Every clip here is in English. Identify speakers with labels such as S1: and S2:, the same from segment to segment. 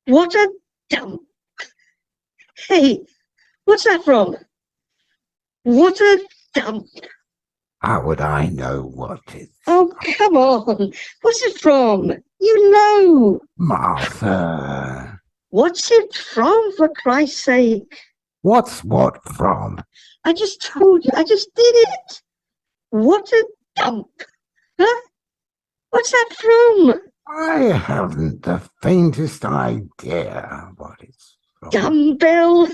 S1: What a dump. Hey, what's that from? What a dump.
S2: How would I know what it's...
S1: Oh, come on. What's it from? You know.
S2: Martha.
S1: What's it from, for Christ's sake?
S2: What's what from?
S1: I just told you. I just did it. What a dump. Huh? What's that from?
S2: I haven't the faintest idea what it's from.
S1: Dumbbell.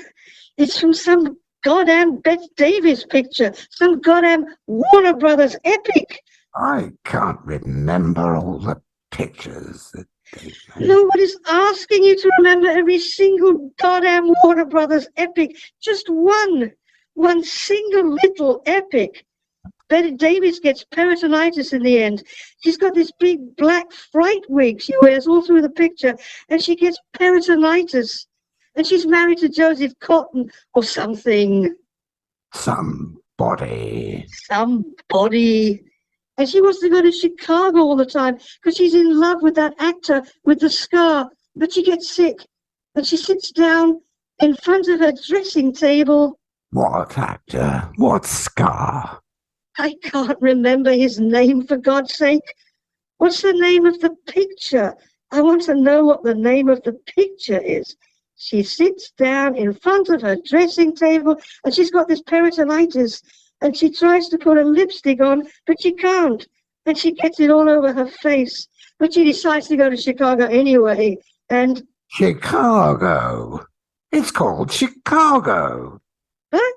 S1: It's from some goddamn Bette Davis picture. Some goddamn Warner Brothers epic.
S2: I can't remember all the pictures that they made.
S1: Nobody's asking you to remember every single goddamn Warner Brothers epic. Just one single little epic. Bette Davis gets peritonitis in the end. She's got this big black fright wig she wears all through the picture, and she gets peritonitis. And she's married to Joseph Cotton or something.
S2: Somebody.
S1: And she wants to go to Chicago all the time because she's in love with that actor with the scar. But she gets sick, and she sits down in front of her dressing table.
S2: What actor? What scar?
S1: I can't remember his name, for God's sake. What's the name of the picture? I want to know what the name of the picture is. She sits down in front of her dressing table, and she's got this peritonitis, and she tries to put a lipstick on, but she can't, and she gets it all over her face. But she decides to go to Chicago anyway, and...
S2: Chicago. It's called Chicago.
S1: Huh?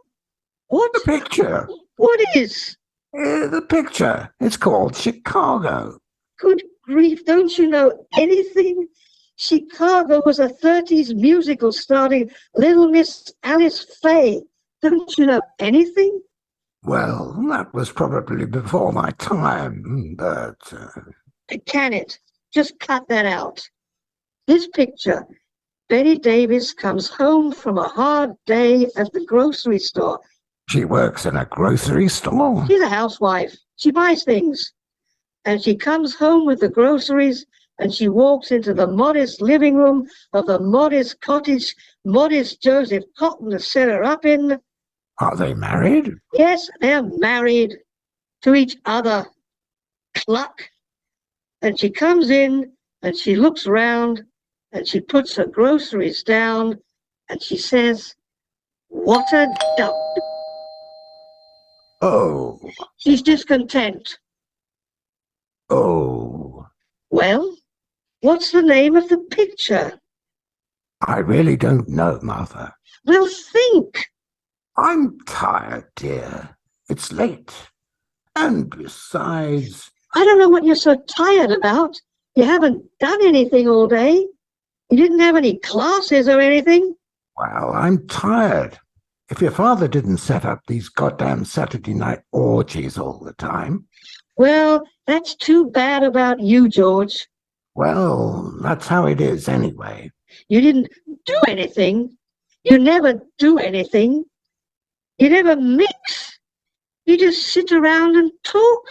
S1: What?
S2: The picture.
S1: What is?
S2: The picture. It's called Chicago.
S1: Good grief, don't you know anything? Chicago was a 30s musical starring Little Miss Alice Faye. Don't you know anything?
S2: Well, that was probably before my time, but...
S1: Can it? Just cut that out. This picture, Bette Davis comes home from a hard day at the grocery store.
S2: She works in a grocery store?
S1: She's a housewife. She buys things. And she comes home with the groceries, and she walks into the modest living room of the modest cottage modest Joseph Cotton has set her up in.
S2: Are they married?
S1: Yes, they're married to each other. Cluck. And she comes in, and she looks round, and she puts her groceries down, and she says, "What a dump."
S2: Oh.
S1: She's discontent.
S2: Oh.
S1: Well, what's the name of the picture?
S2: I really don't know, Martha.
S1: Well, think.
S2: I'm tired, dear. It's late. And besides...
S1: I don't know what you're so tired about. You haven't done anything all day. You didn't have any classes or anything.
S2: Well, I'm tired. If your father didn't set up these goddamn Saturday night orgies all the time...
S1: Well, that's too bad about you, George.
S2: Well, that's how it is anyway.
S1: You didn't do anything. You never do anything. You never mix. You just sit around and talk.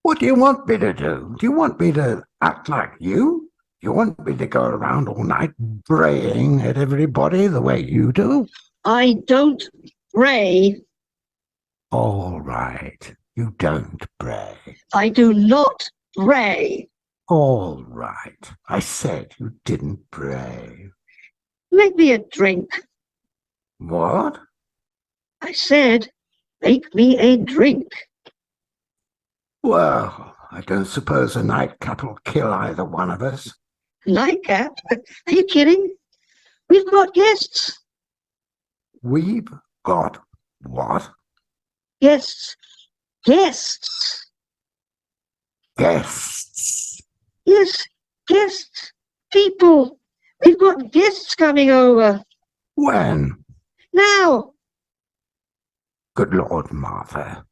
S2: What do you want me to do? Do you want me to act like you? You want me to go around all night braying at everybody the way you do?
S1: I don't bray.
S2: All right. You don't bray.
S1: I do not bray.
S2: All right. I said you didn't bray.
S1: Make me a drink.
S2: What?
S1: I said, make me a drink.
S2: Well, I don't suppose a nightcap will kill either one of us.
S1: Nightcap? Are you kidding? We've got guests.
S2: We've got what?
S1: Guests. Guests.
S2: Guests.
S1: Yes, guests. People. We've got guests coming over.
S2: When?
S1: Now.
S2: Good Lord, Martha.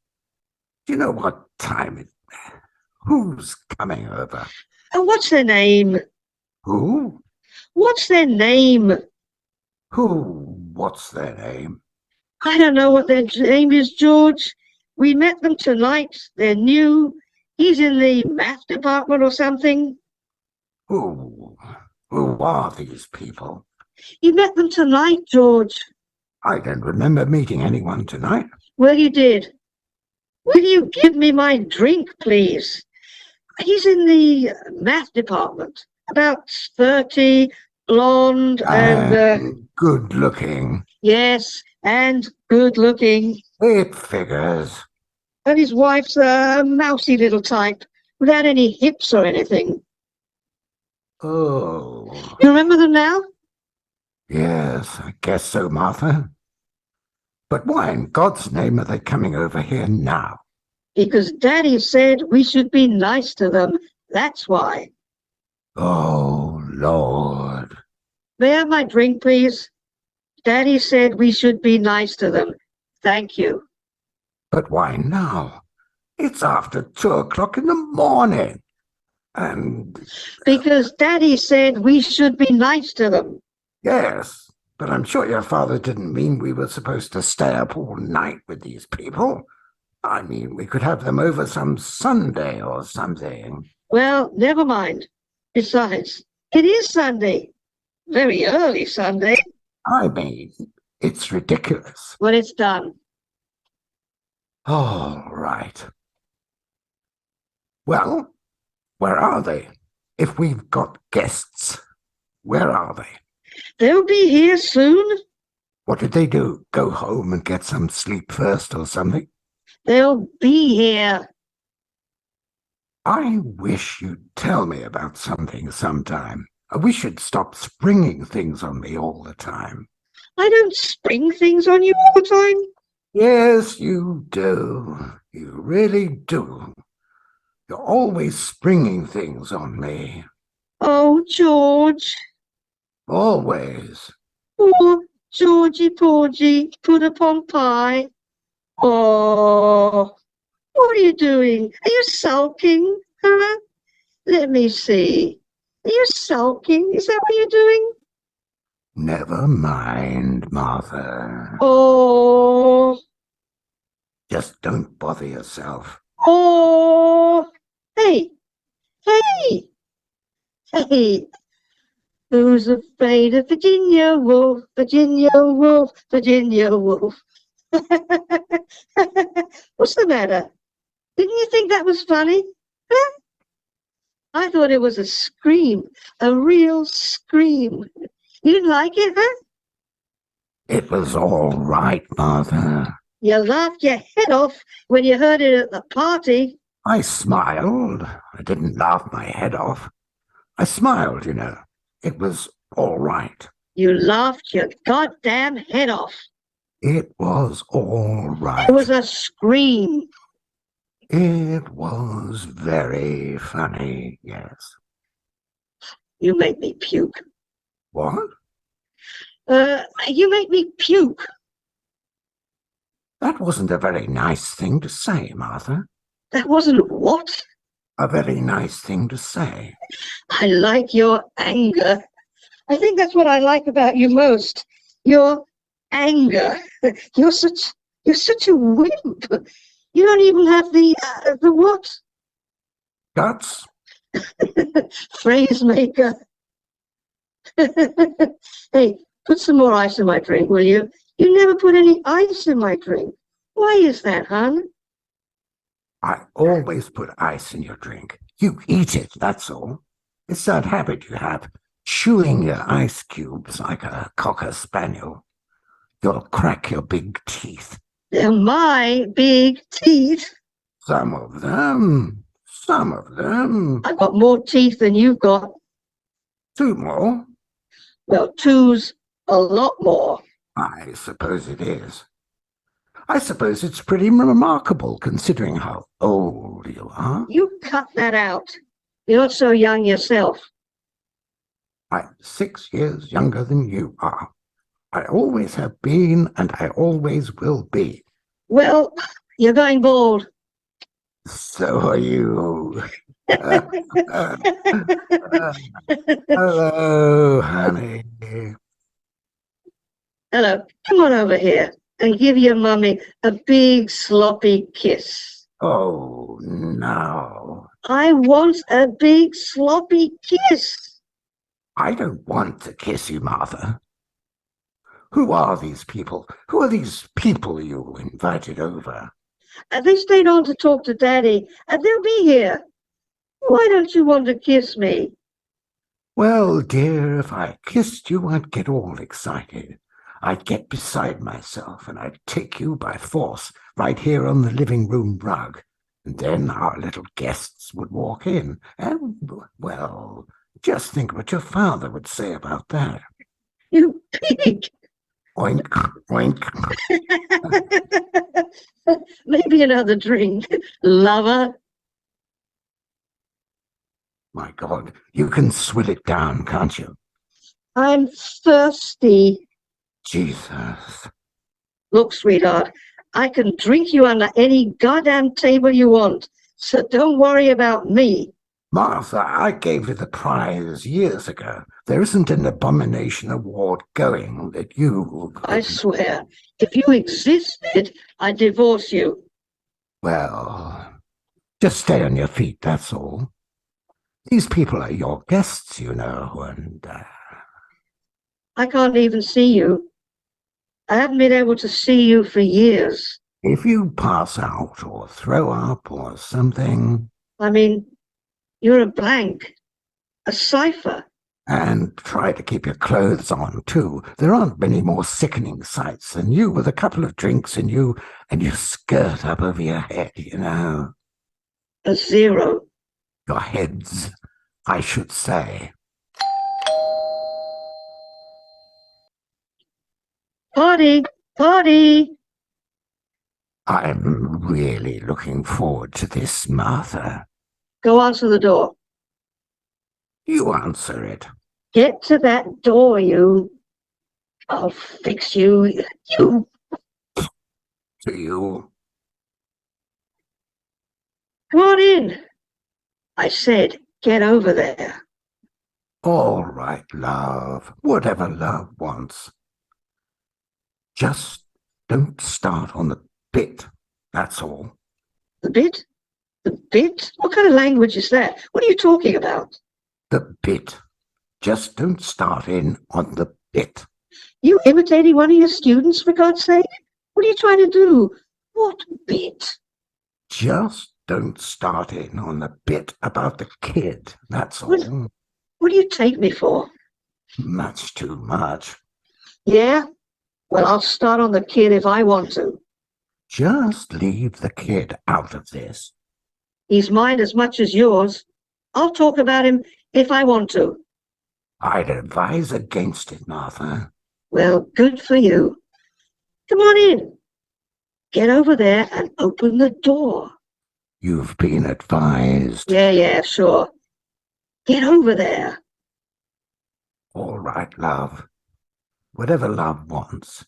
S2: Do you know what time it is? Who's coming over?
S1: And what's their name?
S2: Who?
S1: What's their name?
S2: Who? What's their name?
S1: I don't know what their name is, George. We met them tonight. They're new. He's in the math department or something.
S2: Who? Who are these people?
S1: You met them tonight, George.
S2: I don't remember meeting anyone tonight.
S1: Well, you did. Will you give me my drink, please? He's in the math department. About 30, blonde, and
S2: good looking.
S1: yes, and good looking.
S2: It figures.
S1: And his wife's a mousy little type, without any hips or anything.
S2: Oh,
S1: You remember them now?
S2: yes, I guess so, Martha. But why in God's name are they coming over here now?
S1: Because Daddy said we should be nice to them. That's why.
S2: Oh, Lord.
S1: May I have my drink, please? Daddy said we should be nice to them. Thank you.
S2: But why now? It's after 2 o'clock in the morning. And
S1: Because Daddy said we should be nice to them.
S2: yes, but I'm sure your father didn't mean we were supposed to stay up all night with these people. I mean, we could have them over some Sunday or something.
S1: Well, never mind. Besides, it is Sunday. Very early Sunday.
S2: I mean, it's ridiculous.
S1: Well, it's done.
S2: All right. Well, where are they? If we've got guests, where are they?
S1: They'll be here soon.
S2: What did they do? Go home and get some sleep first or something?
S1: They'll be here.
S2: I wish you'd tell me about something sometime. I wish you'd stop springing things on me all the time.
S1: I don't spring things on you all the time.
S2: Yes, you do. You really do. You're always springing things on me.
S1: Oh, George.
S2: Always.
S1: Poor Georgie Porgy, put upon pie. Oh, what are you doing? Are you sulking? Huh? Let me see. Are you sulking? Is that what you're doing?
S2: Never mind, Martha.
S1: Oh,
S2: Just don't bother yourself.
S1: oh. Hey, hey, hey. Who's afraid of Virginia Woolf? Virginia Woolf, Virginia Woolf. What's the matter? Didn't you think that was funny? Huh? I thought it was a scream, a real scream. You didn't like it, huh?
S2: It was all right, Martha.
S1: You laughed your head off when you heard it at the party.
S2: I smiled. I didn't laugh my head off. I smiled, you know. It was all right.
S1: You laughed your goddamn head off.
S2: It was all right.
S1: It was a scream.
S2: It was very funny, yes.
S1: You make me puke.
S2: What?
S1: You make me puke.
S2: That wasn't a very nice thing to say, Martha.
S1: That wasn't what?
S2: A very nice thing to say.
S1: I like your anger. I think that's what I like about you most. Your anger. You're such a wimp. You don't even have the what?
S2: Guts?
S1: Phrase maker. Hey, put some more ice in my drink, will you? You never put any ice in my drink. Why is that, hon?
S2: I always put ice in your drink. You eat it, that's all. It's that habit you have, chewing your ice cubes like a cocker spaniel. You'll crack your big teeth.
S1: They're my big teeth.
S2: Some of them. Some of them.
S1: I've got more teeth than you've got.
S2: 2 more.
S1: Well, two's a lot more.
S2: I suppose it is. I suppose it's pretty remarkable considering how old you are.
S1: You cut that out. You're not so young yourself.
S2: I'm 6 years younger than you are. I always have been, and I always will be.
S1: Well, you're going bald.
S2: So are you. Hello, honey.
S1: Hello, come on over here and give your mummy a big sloppy kiss.
S2: Oh, no.
S1: I want a big sloppy kiss.
S2: I don't want to kiss you, Martha. Who are these people? Who are these people you invited over?
S1: They stayed on to talk to Daddy, and they'll be here. Why don't you want to kiss me?
S2: Well, dear, if I kissed you, I'd get all excited. I'd get beside myself, and I'd take you by force right here on the living room rug. And then our little guests would walk in, and, well, just think what your father would say about that.
S1: You pig!
S2: Oink, oink.
S1: Maybe another drink, lover.
S2: My God, you can swill it down, can't you?
S1: I'm thirsty.
S2: Jesus.
S1: Look, sweetheart, I can drink you under any goddamn table you want, so don't worry about me.
S2: Martha, I gave you the prize years ago. There isn't an abomination award going that you could...
S1: I swear, if you existed, I'd divorce you.
S2: Well, just stay on your feet, that's all. These people are your guests, you know, and...
S1: I can't even see you. I haven't been able to see you for years.
S2: if you pass out or throw up or something...
S1: I mean, you're a blank, a cipher.
S2: And try to keep your clothes on, too. There aren't many more sickening sights than you with a couple of drinks in you and your skirt up over your head, you know.
S1: A zero.
S2: Your heads, I should say.
S1: Party, party.
S2: I'm really looking forward to this, Martha.
S1: Go answer the door.
S2: You answer it.
S1: Get to that door, you. I'll fix you. You.
S2: To you.
S1: Come on in. I said, get over there.
S2: All right, love. Whatever love wants. Just don't start on the bit. That's all.
S1: The bit? The bit? What kind of language is that? What are you talking about?
S2: The bit. Just don't start in on the bit.
S1: You imitating one of your students, for God's sake? What are you trying to do? What bit?
S2: Just don't start in on the bit about the kid. That's all.
S1: What do you take me for?
S2: Much too much.
S1: Yeah? Well, I'll start on the kid if I want to.
S2: Just leave the kid out of this.
S1: He's mine as much as yours. I'll talk about him if I want to.
S2: I'd advise against it, Martha.
S1: Well, good for you. Come on in. Get over there and open the door.
S2: You've been advised.
S1: Yeah, sure. Get over there.
S2: All right, love. Whatever love wants.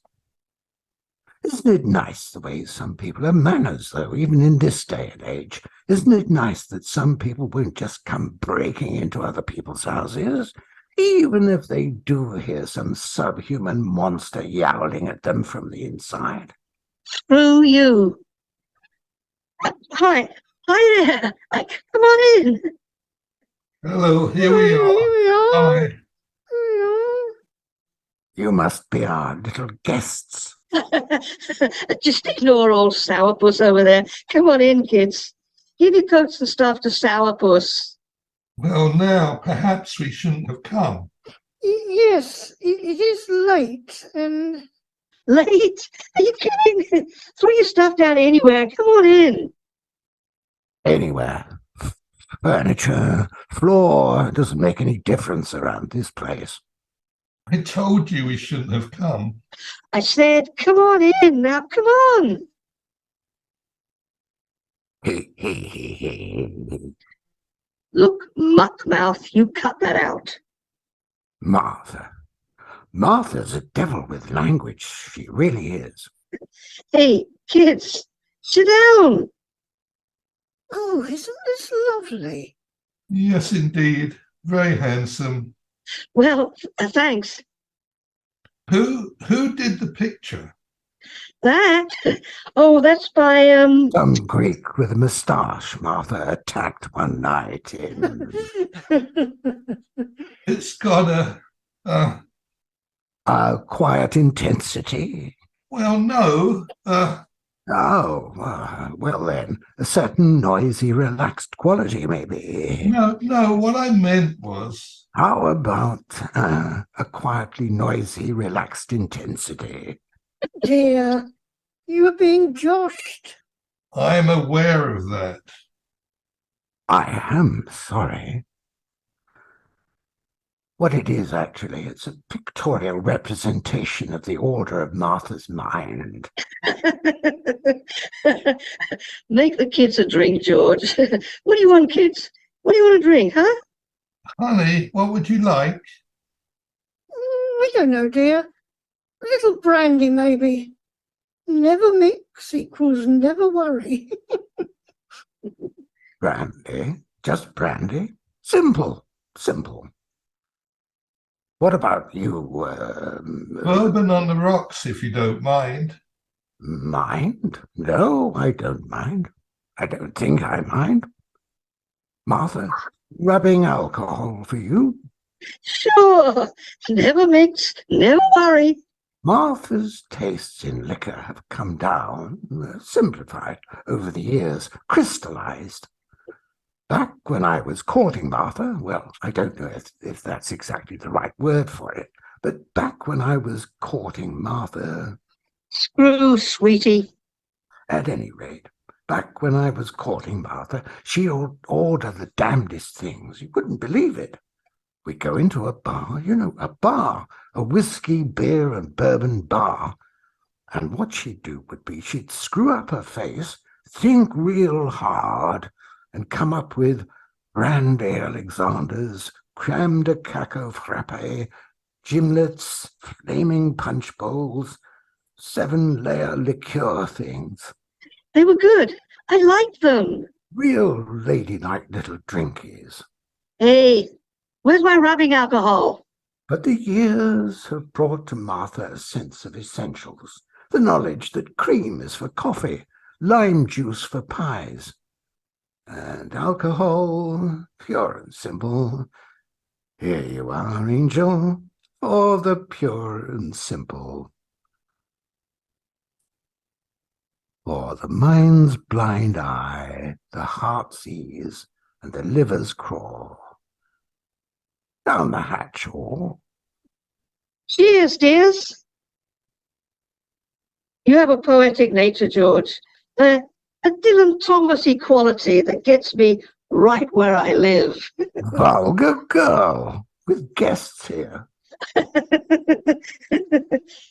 S2: Isn't it nice the way some people have manners, though, even in this day and age? Isn't it nice that some people won't just come breaking into other people's houses, even if they do hear some subhuman monster yowling at them from the inside?
S1: Screw you. Hi there. Come on in.
S3: Hello, here we are. Hi.
S2: You must be our little guests.
S1: Just ignore old Sourpuss over there. Come on in, kids. Give your coats and stuff to Sourpuss.
S3: Well, now, perhaps we shouldn't have come.
S4: Yes, it is late and...
S1: Late? Are you kidding? Throw your stuff down anywhere. Come on in.
S2: Anywhere. Furniture, floor, it doesn't make any difference around this place.
S3: I told you we shouldn't have come.
S1: I said, come on in now. Come on. Look, muckmouth, you cut that out.
S2: Martha. Martha's a devil with language. She really is.
S1: Hey, kids, sit down.
S4: Oh, isn't this lovely?
S3: Yes, indeed. Very handsome.
S1: Well, thanks.
S3: Who did the picture?
S1: That? Oh, that's by
S2: Some Greek with a moustache Martha attacked one night in...
S3: It's got
S2: quiet intensity.
S3: well, no,
S2: Oh, well then, a certain noisy, relaxed quality, maybe.
S3: no, what I meant was,
S2: How about a quietly noisy, relaxed intensity?
S4: Dear, you are being joshed.
S3: I'm aware of that.
S2: I am sorry. What it is, actually, it's a pictorial representation of the order of Martha's mind.
S1: Make the kids a drink, George. What do you want, kids? What do you want to drink, huh?
S3: Honey, what would you like?
S4: I don't know, dear. A little brandy, maybe. Never mix equals never worry.
S2: Brandy? Just brandy? Simple, simple. What about you,
S3: Bourbon on the rocks, if you don't mind.
S2: mind? No, I don't mind. I don't think I mind. Martha, rubbing alcohol for you?
S1: Sure. Never mix, never worry.
S2: Martha's tastes in liquor have come down, simplified over the years, crystallized. Back when I was courting Martha, well, I don't know if that's exactly the right word for it, but back when I was courting Martha,
S1: Screw, sweetie.
S2: at any rate, back when I was courting Martha, she would order the damnedest things. You wouldn't believe it. We'd go into a bar, a bar, a whiskey, beer and bourbon bar. And what she'd do would be she'd screw up her face, think real hard, and come up with brandy Alexanders, creme de cacao frappe, gimlets, flaming punch bowls, 7-layer liqueur things.
S1: They were good. I liked them.
S2: Real ladylike little drinkies.
S1: Hey, where's my rubbing alcohol?
S2: But the years have brought to Martha a sense of essentials, the knowledge that cream is for coffee, lime juice for pies, and alcohol, pure and simple. Here you are, angel, for the pure and simple. For the mind's blind eye, the heart sees, and the liver's crawl. Down the hatch, all.
S1: Cheers, dears. You have a poetic nature, George. A Dylan Thomas-y quality that gets me right where I live.
S2: Vulgar girl, with guests here.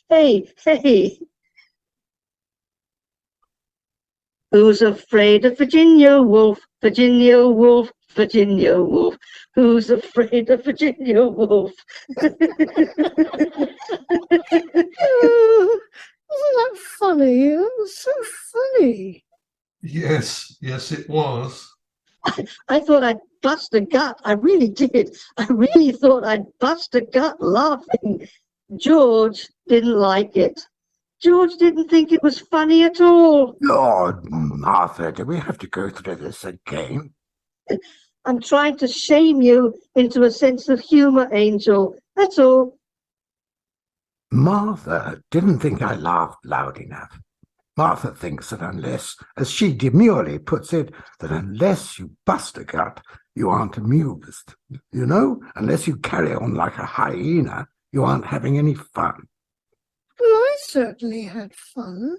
S1: Hey. Who's afraid of Virginia Woolf? Virginia Woolf, Virginia Woolf. Who's afraid of Virginia Woolf?
S4: Oh, isn't that funny? It was so funny.
S3: Yes, it was.
S1: I thought I'd bust a gut. I really did. I really thought I'd bust a gut laughing. George didn't like it. George didn't think it was funny at all.
S2: Lord, Martha, do we have to go through this again?
S1: I'm trying to shame you into a sense of humor, Angel. That's all.
S2: Martha didn't think I laughed loud enough. Martha thinks that unless, as she demurely puts it, that unless you bust a gut, you aren't amused. Unless you carry on like a hyena, you aren't having any fun.
S4: Well, I certainly had fun.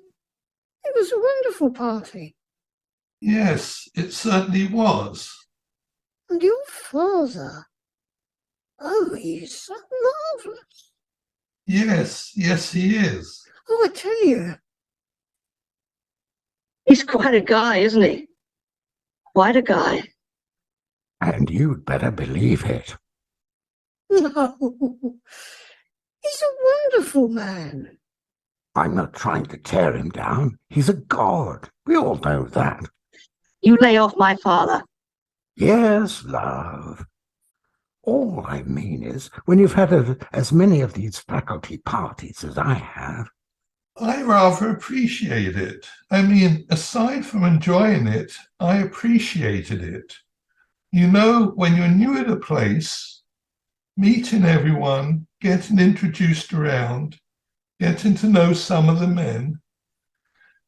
S4: It was a wonderful party.
S3: Yes, it certainly was.
S4: And your father, oh, he's so marvellous.
S3: Yes, he is.
S4: Oh, I tell you.
S1: He's quite a guy, isn't he? Quite a guy.
S2: And you'd better believe it.
S4: No, he's a wonderful man.
S2: I'm not trying to tear him down. He's a god. We all know that.
S1: You lay off my father.
S2: Yes, love. All I mean is, when you've had as many of these faculty parties as I have,
S3: I rather appreciate it. I mean, aside from enjoying it, I appreciated it. You know, when you're new at a place, meeting everyone, getting introduced around, getting to know some of the men.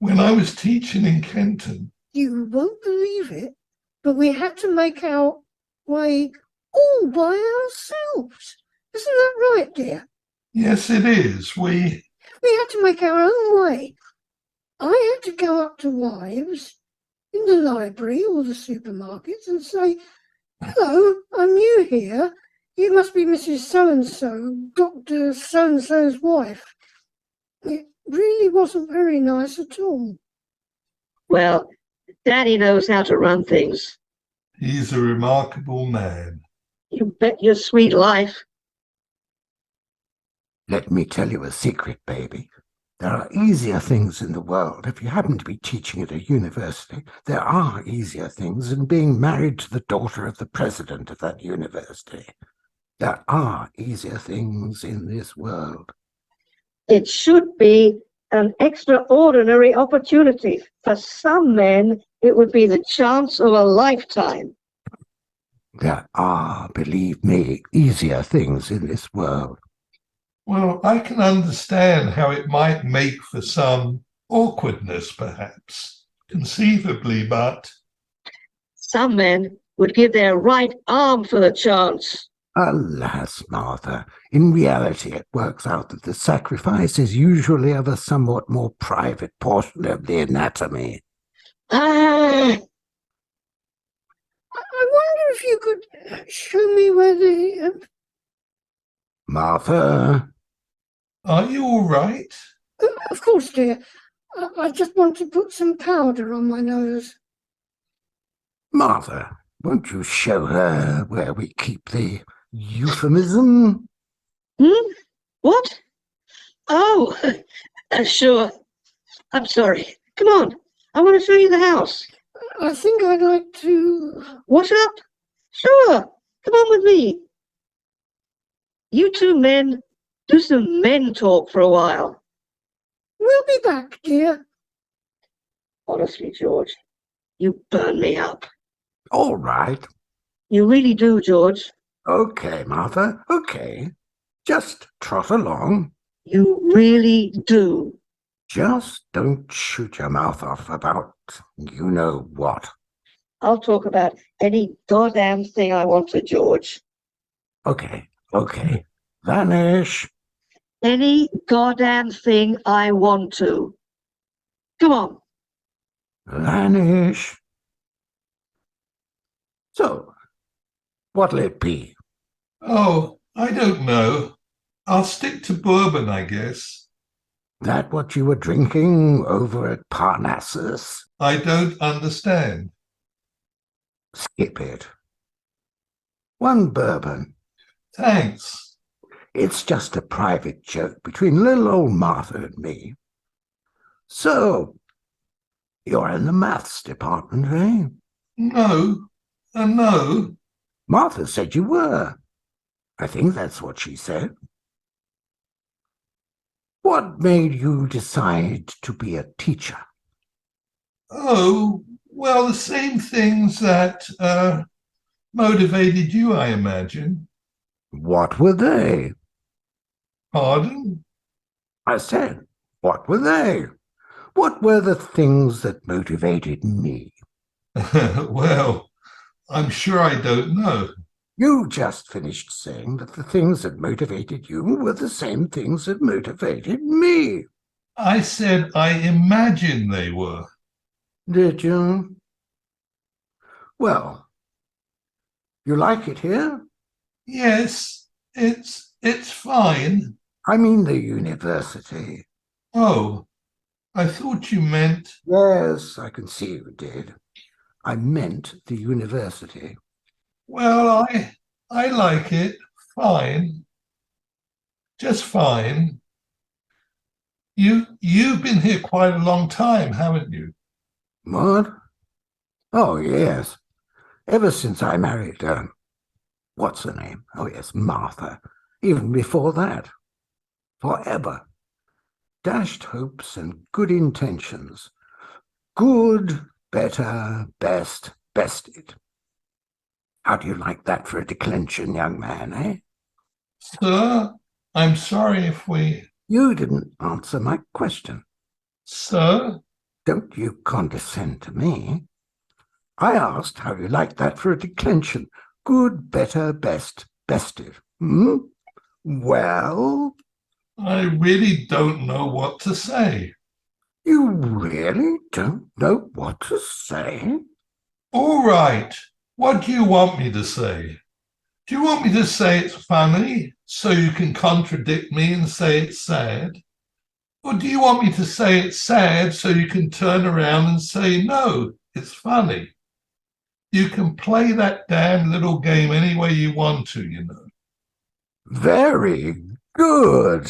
S3: When I was teaching in Kenton,
S4: You won't believe it, but we had to make our way all by ourselves. Isn't that right, dear?
S3: yes, it is.
S4: We had to make our own way. I had to go up to wives in the library or the supermarkets and say, "Hello, I'm new here. You must be Mrs. So-and-so, Dr. So-and-so's wife." It really wasn't very nice at all.
S1: Well, Daddy knows how to run things.
S3: He's a remarkable man.
S1: You bet your sweet life.
S2: Let me tell you a secret, baby. There are easier things in the world. If you happen to be teaching at a university, there are easier things than being married to the daughter of the president of that university. There are easier things in this world.
S1: It should be an extraordinary opportunity. For some men, it would be the chance of a lifetime.
S2: There are, believe me, easier things in this world.
S3: Well, I can understand how it might make for some awkwardness, perhaps, conceivably, but
S1: Some men would give their right arm for the chance.
S2: Alas, Martha, in reality it works out that the sacrifice is usually of a somewhat more private portion of the anatomy.
S1: Ah,
S4: I wonder if you could show me where the...
S2: Martha?
S3: are you all right?
S4: Of course, dear. I just want to put some powder on my nose.
S2: Martha, won't you show her where we keep the euphemism?
S1: What? Oh, sure. I'm sorry. Come on. I want to show you the house.
S4: I think I'd like to...
S1: Wash up? Sure. Come on with me. You two men, do some men talk for a while.
S4: We'll be back, dear.
S1: Honestly, George, you burn me up.
S2: All right.
S1: You really do, George.
S2: Okay, Martha, okay. Just trot along.
S1: You really do.
S2: Just don't shoot your mouth off about you know what.
S1: I'll talk about any goddamn thing I want to, George.
S2: Okay. Vanish.
S1: Any goddamn thing I want to. Come on.
S2: Vanish. So, what'll it be?
S3: Oh, I don't know. I'll stick to bourbon, I guess.
S2: That what you were drinking over at Parnassus?
S3: I don't understand.
S2: Skip it. One bourbon.
S3: Thanks.
S2: It's just a private joke between little old Martha and me. So, you're in the maths department, eh?
S3: No, no.
S2: Martha said you were. I think that's what she said. What made you decide to be a teacher?
S3: Oh, well, the same things that motivated you, I imagine.
S2: What were they?
S3: Pardon?
S2: I said, what were they? What were the things that motivated me?
S3: Well, I'm sure I don't know.
S2: You just finished saying that the things that motivated you were the same things that motivated me.
S3: I said I imagine they were.
S2: Did you? Well, you like it here?
S3: Yes, it's fine.
S2: I mean the university.
S3: Oh, I thought you meant...
S2: Yes, I can see you did. I meant the university.
S3: Well, I like it. Fine. Just fine. You've been here quite a long time, haven't you?
S2: What? Oh, yes. Ever since I married, what's her name? Oh, yes, Martha. Even before that. Forever. dashed hopes and good intentions. Good, better, best, bested. How do you like that for a declension, young man, eh?
S3: Sir, I'm sorry if we...
S2: You didn't answer my question.
S3: Sir?
S2: Don't you condescend to me. I asked how you like that for a declension. Good, better, best, bested. Hmm? Well?
S3: I really don't know what to say.
S2: You really don't know what to say?
S3: All right. What do you want me to say? Do you want me to say it's funny so you can contradict me and say it's sad? Or do you want me to say it's sad so you can turn around and say, no, it's funny? You can play that damn little game any way you want to, you know.
S2: Very good.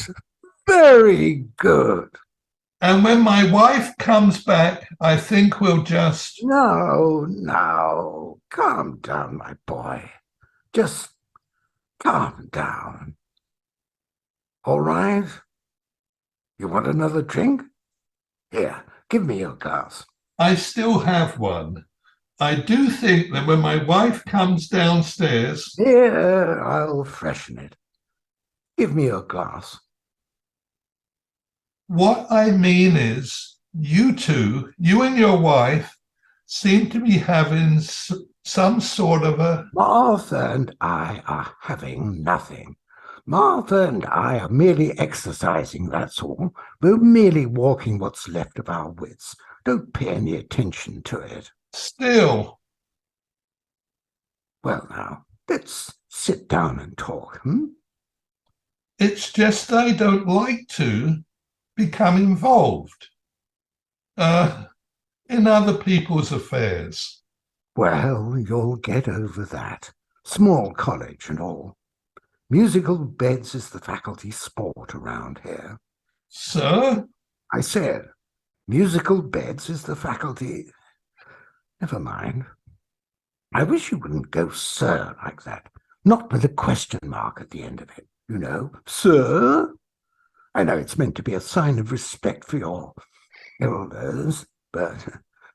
S2: Very good.
S3: And when my wife comes back, I think we'll just...
S2: No. Calm down, my boy. Just calm down. All right? You want another drink? Here, give me your glass.
S3: I still have one. I do think that when my wife comes downstairs...
S2: Here, I'll freshen it. Give me your glass.
S3: What I mean is, you two, you and your wife, seem to be having some sort of a...
S2: Martha and I are having nothing. Martha and I are merely exercising, that's all. We're merely walking what's left of our wits. Don't pay any attention to it.
S3: Still.
S2: Well, now, let's sit down and talk, hmm?
S3: It's just I don't like to become involved in other people's affairs.
S2: Well, you'll get over that. Small college and all. Musical beds is the faculty sport around here.
S3: Sir?
S2: I said, musical beds is the faculty... Never mind. I wish you wouldn't go sir like that. Not with a question mark at the end of it. You know, sir? I know it's meant to be a sign of respect for your elders, but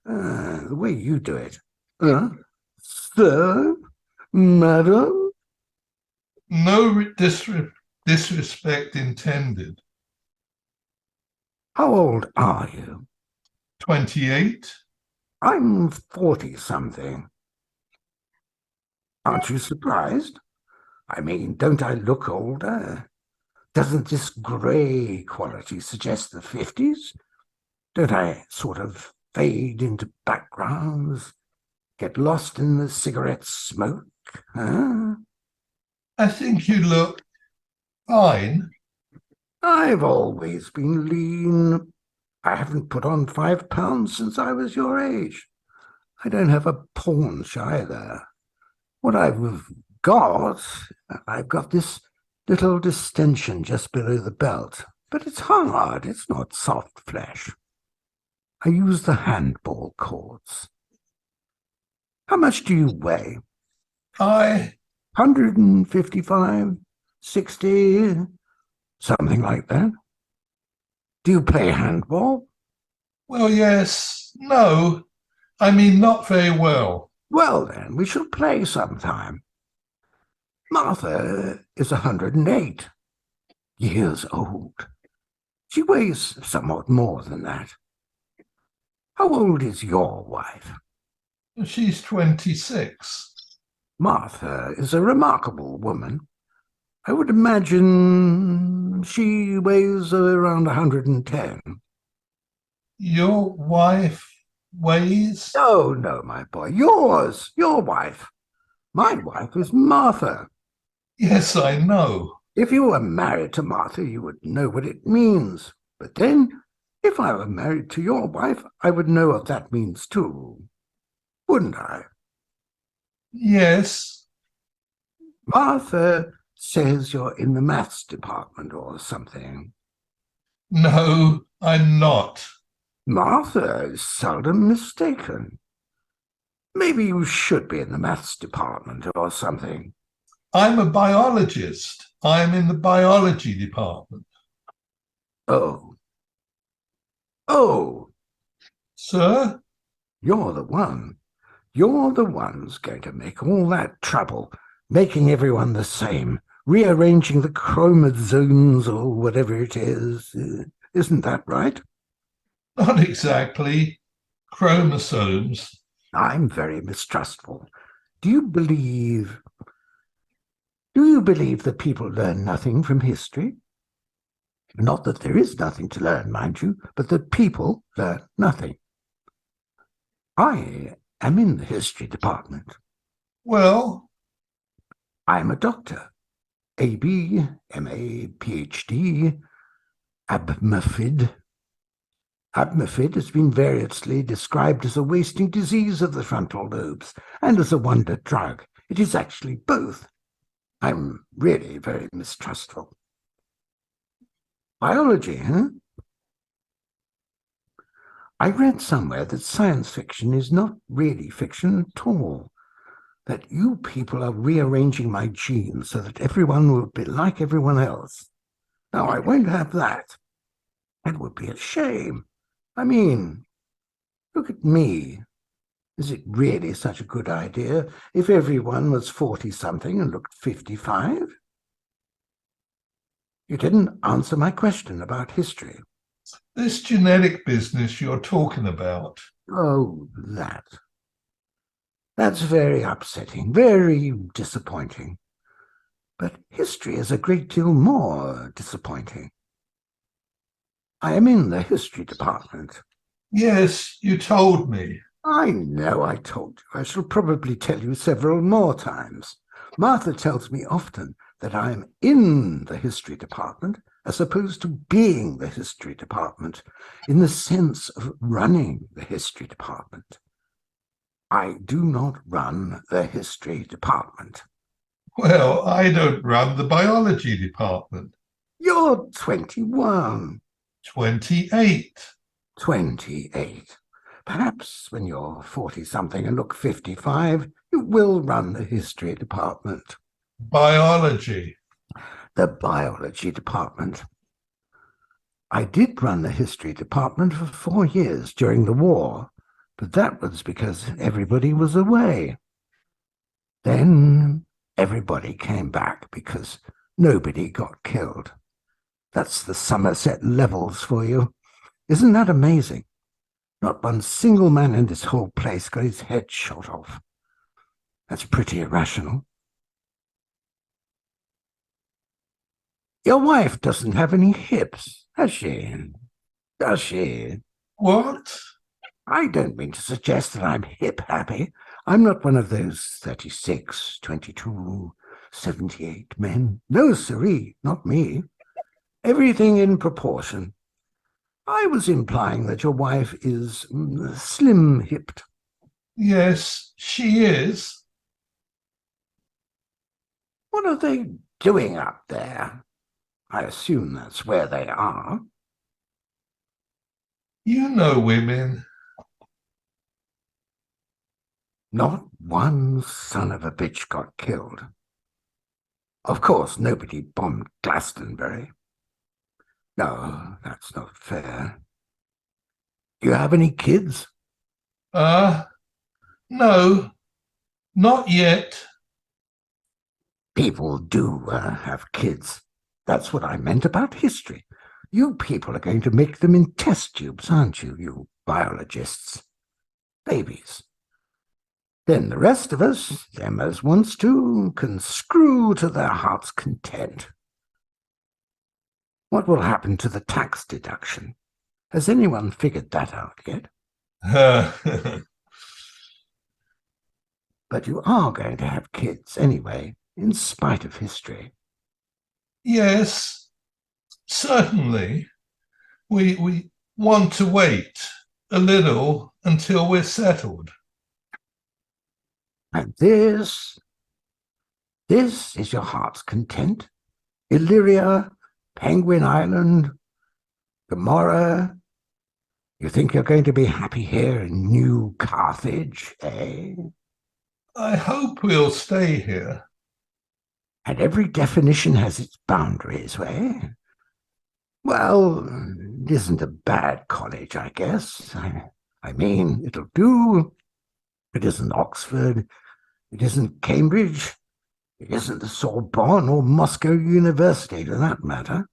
S2: the way you do it, sir, madam?
S3: No disrespect intended.
S2: How old are you?
S3: 28?
S2: I'm 40-something. Aren't you surprised? I mean, don't I look older? Doesn't this grey quality suggest the 50s? Don't I sort of fade into backgrounds, get lost in the cigarette smoke, huh?
S3: I think you look fine.
S2: I've always been lean. I haven't put on 5 pounds since I was your age. I don't have a paunch either. What I've got this little distension just below the belt, but it's hard, it's not soft flesh. I use the handball cords. How much do you weigh? 155, 60, something like that. Do you play handball?
S3: Well, yes, no. I mean, not very well.
S2: Well, then, we shall play sometime. Martha is 108 years old. She weighs somewhat more than that. How old is your wife?
S3: She's 26.
S2: Martha is a remarkable woman. I would imagine she weighs around 110.
S3: Your wife weighs?
S2: Oh, no, my boy. Your wife. My wife is Martha.
S3: Yes, I know.
S2: If you were married to Martha, you would know what it means. But then, if I were married to your wife, I would know what that means too. Wouldn't I?
S3: Yes.
S2: Martha says you're in the maths department or something.
S3: No, I'm not.
S2: Martha is seldom mistaken. Maybe you should be in the maths department or something.
S3: I'm a biologist. I'm in the biology department.
S2: Oh, No,
S3: Sir?
S2: you're the one. You're the one's going to make all that trouble, making everyone the same, rearranging the chromosomes or whatever it is. Isn't that right?
S3: Not exactly. Chromosomes.
S2: I'm very mistrustful. Do you believe that people learn nothing from history? Not that there is nothing to learn, mind you, but that people learn nothing. I am in the history department.
S3: Well,
S2: I'm a doctor. AB, MA, PhD, abmafid. Abmafid has been variously described as a wasting disease of the frontal lobes and as a wonder drug. It is actually both. I'm really very mistrustful. Biology, huh? I read somewhere that science fiction is not really fiction at all, that you people are rearranging my genes so that everyone will be like everyone else. Now, I won't have that. It would be a shame. I mean, look at me. Is it really such a good idea if everyone was 40-something and looked 55? You didn't answer my question about history.
S3: this genetic business you're talking about.
S2: Oh, that's very upsetting, very disappointing. But history is a great deal more disappointing. I am in the history department.
S3: Yes, you told me.
S2: I know I told you. I shall probably tell you several more times. Martha tells me often that I am in the history department as opposed to being the history department, in the sense of running the history department. I do not run the history department.
S3: Well, I don't run the biology department.
S2: You're 21.
S3: 28.
S2: 28. Perhaps when you're 40-something and look 55, you will run the history department.
S3: Biology.
S2: The biology department. I did run the history department for 4 years during the war, but that was because everybody was away. Then everybody came back because nobody got killed. That's the Somerset levels for you. Isn't that amazing? Not one single man in this whole place got his head shot off. That's pretty irrational. Your wife doesn't have any hips, has she? Does she?
S3: What?
S2: I don't mean to suggest that I'm hip-happy. I'm not one of those 36, 22, 78 men. No, siree, not me. Everything in proportion. I was implying that your wife is slim-hipped.
S3: Yes, she is.
S2: What are they doing up there? I assume that's where they are.
S3: You know women.
S2: Not one son of a bitch got killed. Of course, nobody bombed Glastonbury. No, that's not fair. Do you have any kids?
S3: No, not yet.
S2: People do have kids. That's what I meant about history. You people are going to make them in test tubes, aren't you, you biologists? Babies. Then the rest of us, them as wants to, can screw to their heart's content. What will happen to the tax deduction? Has anyone figured that out yet? But you are going to have kids anyway, in spite of history.
S3: Yes, certainly. We want to wait a little until we're settled.
S2: And this is your heart's content? Illyria, Penguin Island, Gomorrah. You think you're going to be happy here in New Carthage, eh?
S3: I hope we'll stay here.
S2: And every definition has its boundaries, eh? Well, it isn't a bad college, I guess. I mean, it'll do. It isn't Oxford. It isn't Cambridge. It isn't the Sorbonne or Moscow University, for that matter.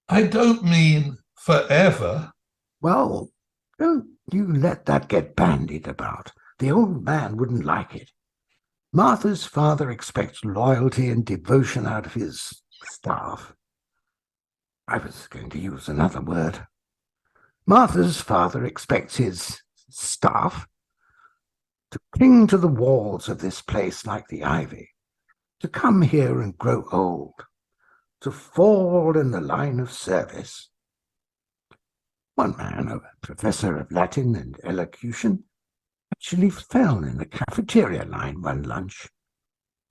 S3: I don't mean forever.
S2: Well, don't you let that get bandied about. The old man wouldn't like it. Martha's father expects loyalty and devotion out of his staff. I was going to use another word. Martha's father expects his staff to cling to the walls of this place like the ivy, to come here and grow old, to fall in the line of service. One man, a professor of Latin and elocution, actually fell in the cafeteria line one lunch.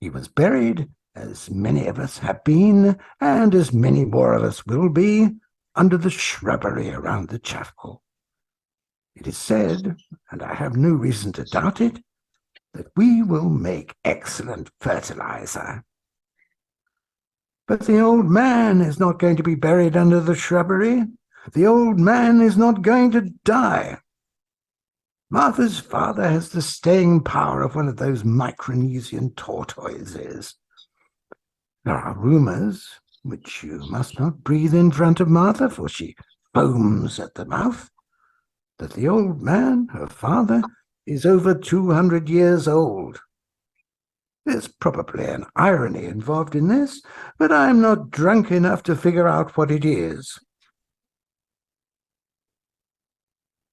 S2: He was buried, as many of us have been, and as many more of us will be, under the shrubbery around the chapel. It is said, and I have no reason to doubt it, that we will make excellent fertilizer. But the old man is not going to be buried under the shrubbery. The old man is not going to die. Martha's father has the staying power of one of those Micronesian tortoises. There are rumours, which you must not breathe in front of Martha, for she foams at the mouth, that the old man, her father, is over 200 years old. There's probably an irony involved in this, but I'm not drunk enough to figure out what it is.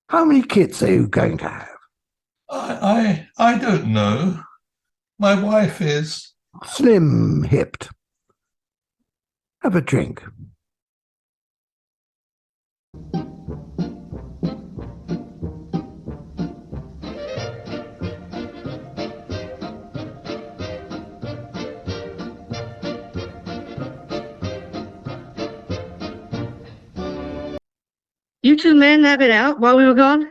S2: How many kids are you going to have?
S3: I don't know. My wife is.
S2: Slim-hipped. Have a drink.
S1: You two men have it out while we were gone?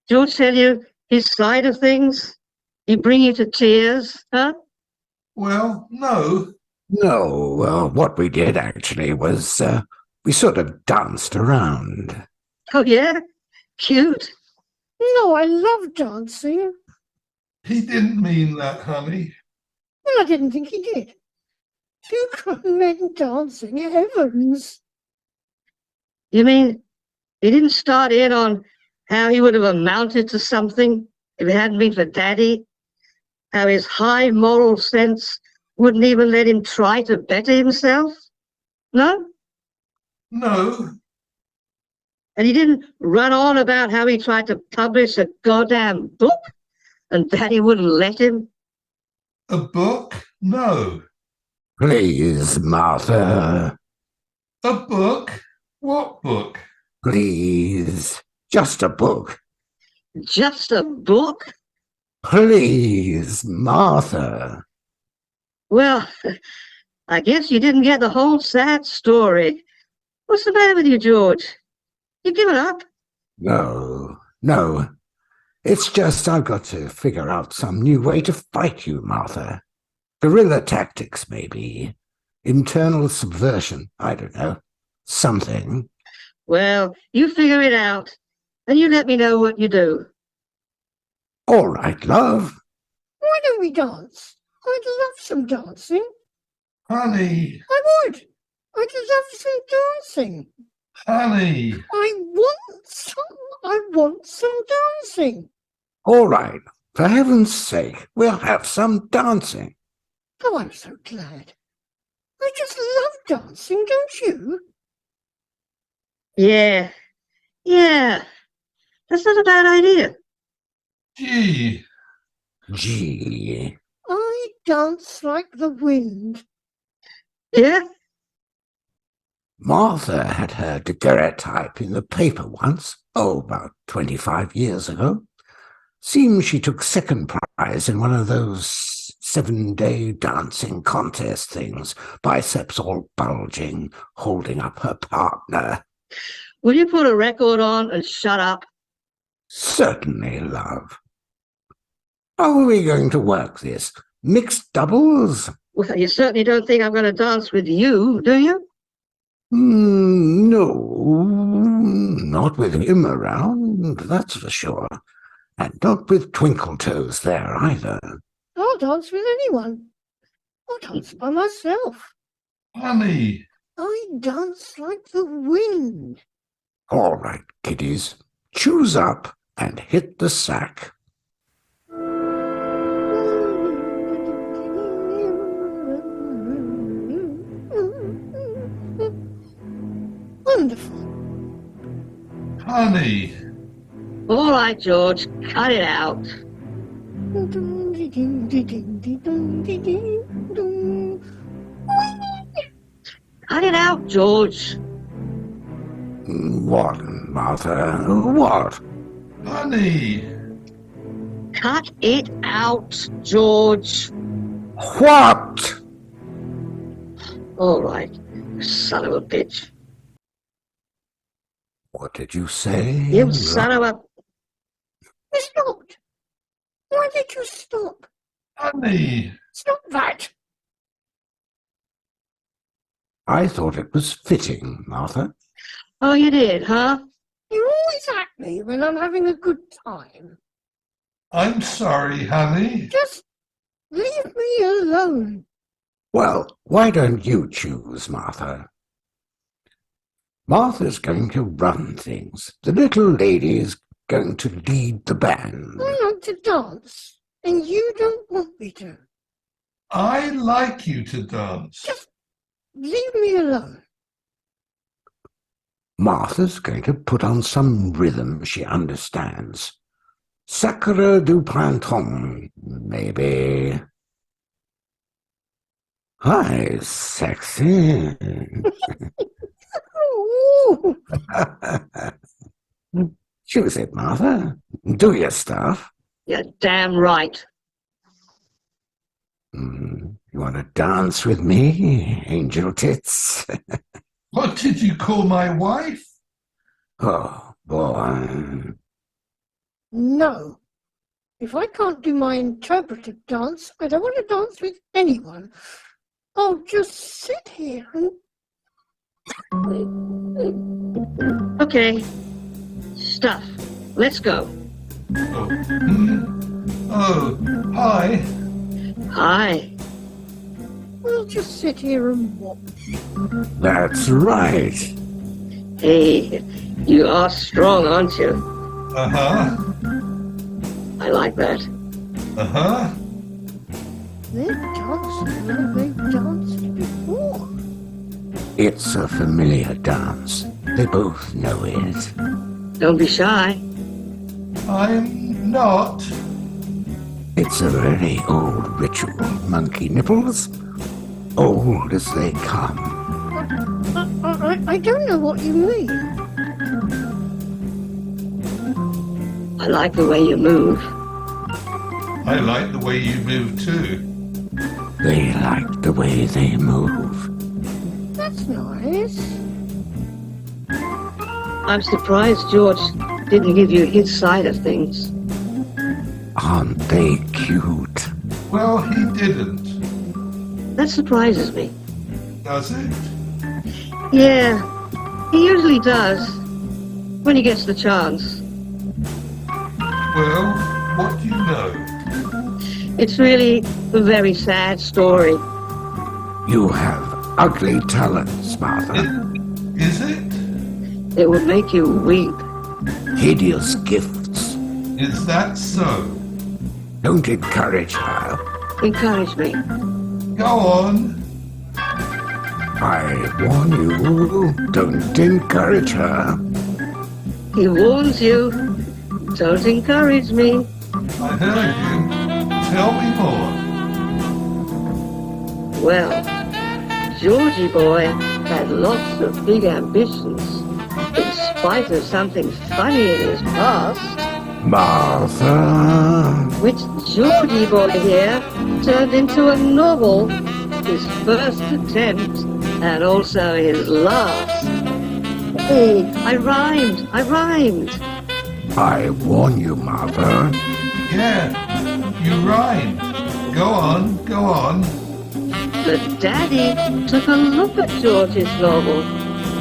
S1: George tell you his side of things? He bring you to tears, huh?
S3: Well, no.
S2: No, well, what we did actually was we sort of danced around.
S1: Oh, yeah? Cute.
S4: No, I love dancing.
S3: He didn't mean that, honey.
S4: Well, I didn't think he did. Two grown men dancing, heavens.
S1: You mean he didn't start in on how he would have amounted to something if it hadn't been for Daddy? How his high moral sense wouldn't even let him try to better himself? No?
S3: No.
S1: And he didn't run on about how he tried to publish a goddamn book and Daddy wouldn't let him?
S3: A book? No.
S2: Please, Martha.
S3: A book? What book?
S2: Please. Just a book.
S1: Just a book?
S2: Please, Martha.
S1: Well, I guess you didn't get the whole sad story. What's the matter with you, George? You given up?
S2: No. It's just I've got to figure out some new way to fight you, Martha. Guerrilla tactics, maybe. Internal subversion, I don't know. Something.
S1: Well, you figure it out, and you let me know what you do.
S2: All right, love.
S4: Why don't we dance? I'd love some dancing.
S3: Honey.
S4: I would. I'd love some dancing.
S3: Honey.
S4: I want some dancing.
S2: All right. For heaven's sake, we'll have some dancing.
S4: Oh, I'm so glad. I just love dancing, don't you?
S1: Yeah. That's not a bad idea.
S3: Gee.
S4: I dance like the wind.
S1: Yeah?
S2: Martha had her daguerreotype in the paper once, about 25 years ago. Seems she took second prize in one of those 7-day dancing contest things, biceps all bulging, holding up her partner.
S1: Will you put a record on and shut up?
S2: Certainly, love. How are we going to work this? Mixed doubles?
S1: Well, you certainly don't think I'm going to dance with you, do you?
S2: No, not with him around, that's for sure. And not with Twinkle Toes there either.
S4: I'll dance with anyone. I'll dance by myself.
S3: Honey,
S4: I dance like the wind.
S2: All right, kiddies, choose up and hit the sack.
S4: Wonderful.
S3: honey,
S1: All right, George, cut it out. Cut it out, George.
S2: What, Martha? What?
S3: honey.
S1: Cut it out, George.
S2: What?
S1: All right, son of a bitch.
S2: What did you say?
S1: You son of a...
S4: You stopped. Why did you stop?
S3: Honey,
S4: Stop that.
S2: I thought it was fitting, Martha.
S1: Oh, you did, huh?
S4: You're always at me when I'm having a good time.
S3: I'm sorry, honey.
S4: Just leave me alone.
S2: Well, why don't you choose, Martha? Martha's going to run things. The little lady's going to lead the band.
S4: I like to dance, and you don't want me to.
S3: I like you to dance.
S4: Just leave me alone.
S2: Martha's going to put on some rhythm she understands. Sacre du printemps, maybe. Hi, sexy.
S4: Ooh.
S2: Choose it, Martha. Do your stuff.
S1: You're damn right.
S2: You want to dance with me, angel tits?
S3: What did you call my wife?
S2: Oh, boy.
S4: No. If I can't do my interpretive dance, I don't want to dance with anyone. I'll just sit here and...
S1: Okay. Stuff. Let's go.
S3: Oh, oh, hi.
S1: Hi.
S4: We'll just sit here and watch.
S2: That's right.
S1: Hey, you are strong, aren't you?
S3: Uh-huh,
S1: I like that.
S3: uh-huh.
S4: They're dancing like they've danced before.
S2: It's a familiar dance. They both know it.
S1: Don't be shy.
S3: I'm not.
S2: It's a very old ritual, Monkey Nipples. Old as they come.
S4: I don't know what you mean.
S1: I like the way you move.
S3: I like the way you move too.
S2: They like the way they move.
S4: That's nice.
S1: I'm surprised George didn't give you his side of things.
S2: Aren't they cute?
S3: Well, he didn't.
S1: That surprises me.
S3: Does it?
S1: Yeah, he usually does. When he gets the chance.
S3: Well, what do you know?
S1: It's really a very sad story.
S2: You have ugly talents, Martha.
S3: Is it?
S1: It would make you weep.
S2: Hideous gifts.
S3: Is that so?
S2: Don't encourage her.
S1: Encourage me.
S3: Go on.
S2: I warn you, don't encourage her.
S1: He warns you. Don't encourage me.
S3: I heard you. Tell me more.
S1: Well, Georgie boy had lots of big ambitions, in spite of something funny in his past,
S2: Martha.
S1: which Georgie boy here turned into a novel, his first attempt, and also his last. Hey, I rhymed.
S2: I warn you, Martha.
S3: Yeah, you rhyme. Go on.
S1: But Daddy took a look at George's novel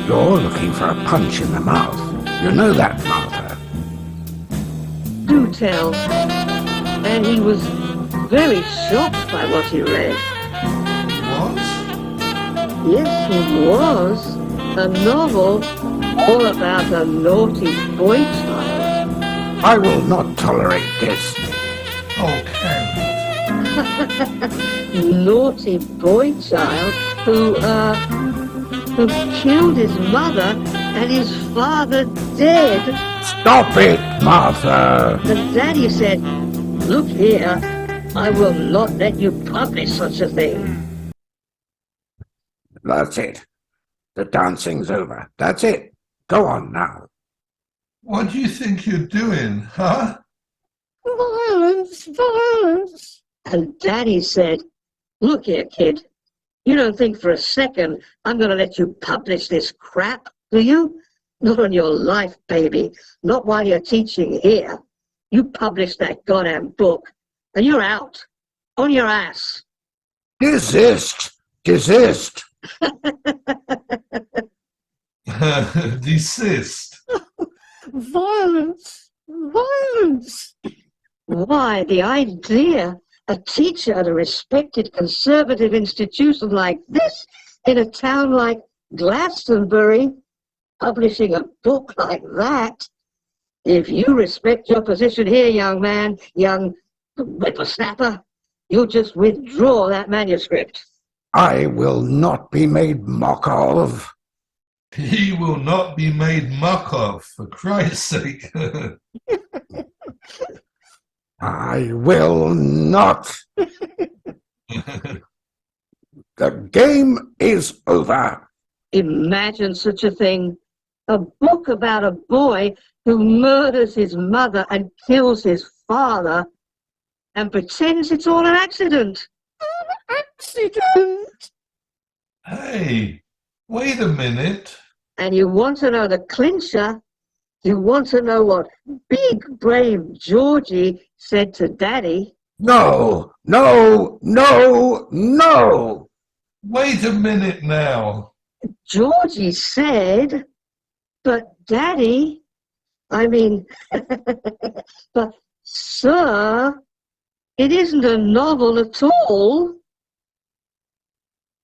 S2: You're looking for a punch in the mouth. You know that, Martha.
S1: Do tell. And he was very shocked by what he read.
S3: What?
S1: Yes, it was a novel all about a naughty boy child.
S2: I will not tolerate this.
S3: Oh, Ken.
S1: Naughty boy child who killed his mother and his father dead.
S2: Stop it, Martha.
S1: And Daddy said, "Look here, I will not let you publish such a thing."
S2: That's it. The dancing's over. That's it. Go on now.
S3: What do you think you're doing, huh?
S4: Violence, violence.
S1: And Daddy said, "Look here, kid, you don't think for a second I'm going to let you publish this crap, do you? Not on your life, baby. Not while you're teaching here. You publish that goddamn book, and you're out. On your ass."
S2: Desist. Desist.
S3: Desist.
S4: Violence, violence.
S1: Why, the idea a teacher at a respected conservative institution like this in a town like Glastonbury publishing a book like that. If you respect your position here, young man, young whippersnapper, you'll just withdraw that manuscript.
S2: I will not be made mock of.
S3: He will not be made mock of, for Christ's sake.
S2: I will not. The game is over.
S1: Imagine such a thing. A book about a boy who murders his mother and kills his father and pretends it's all an accident.
S4: Accident.
S3: Hey, wait a minute.
S1: And you want to know the clincher? You want to know what big, brave Georgie said to Daddy?
S2: No, no, no, no.
S3: Wait a minute now.
S1: Georgie said, "But Daddy, I mean, but sir, it isn't a novel at all."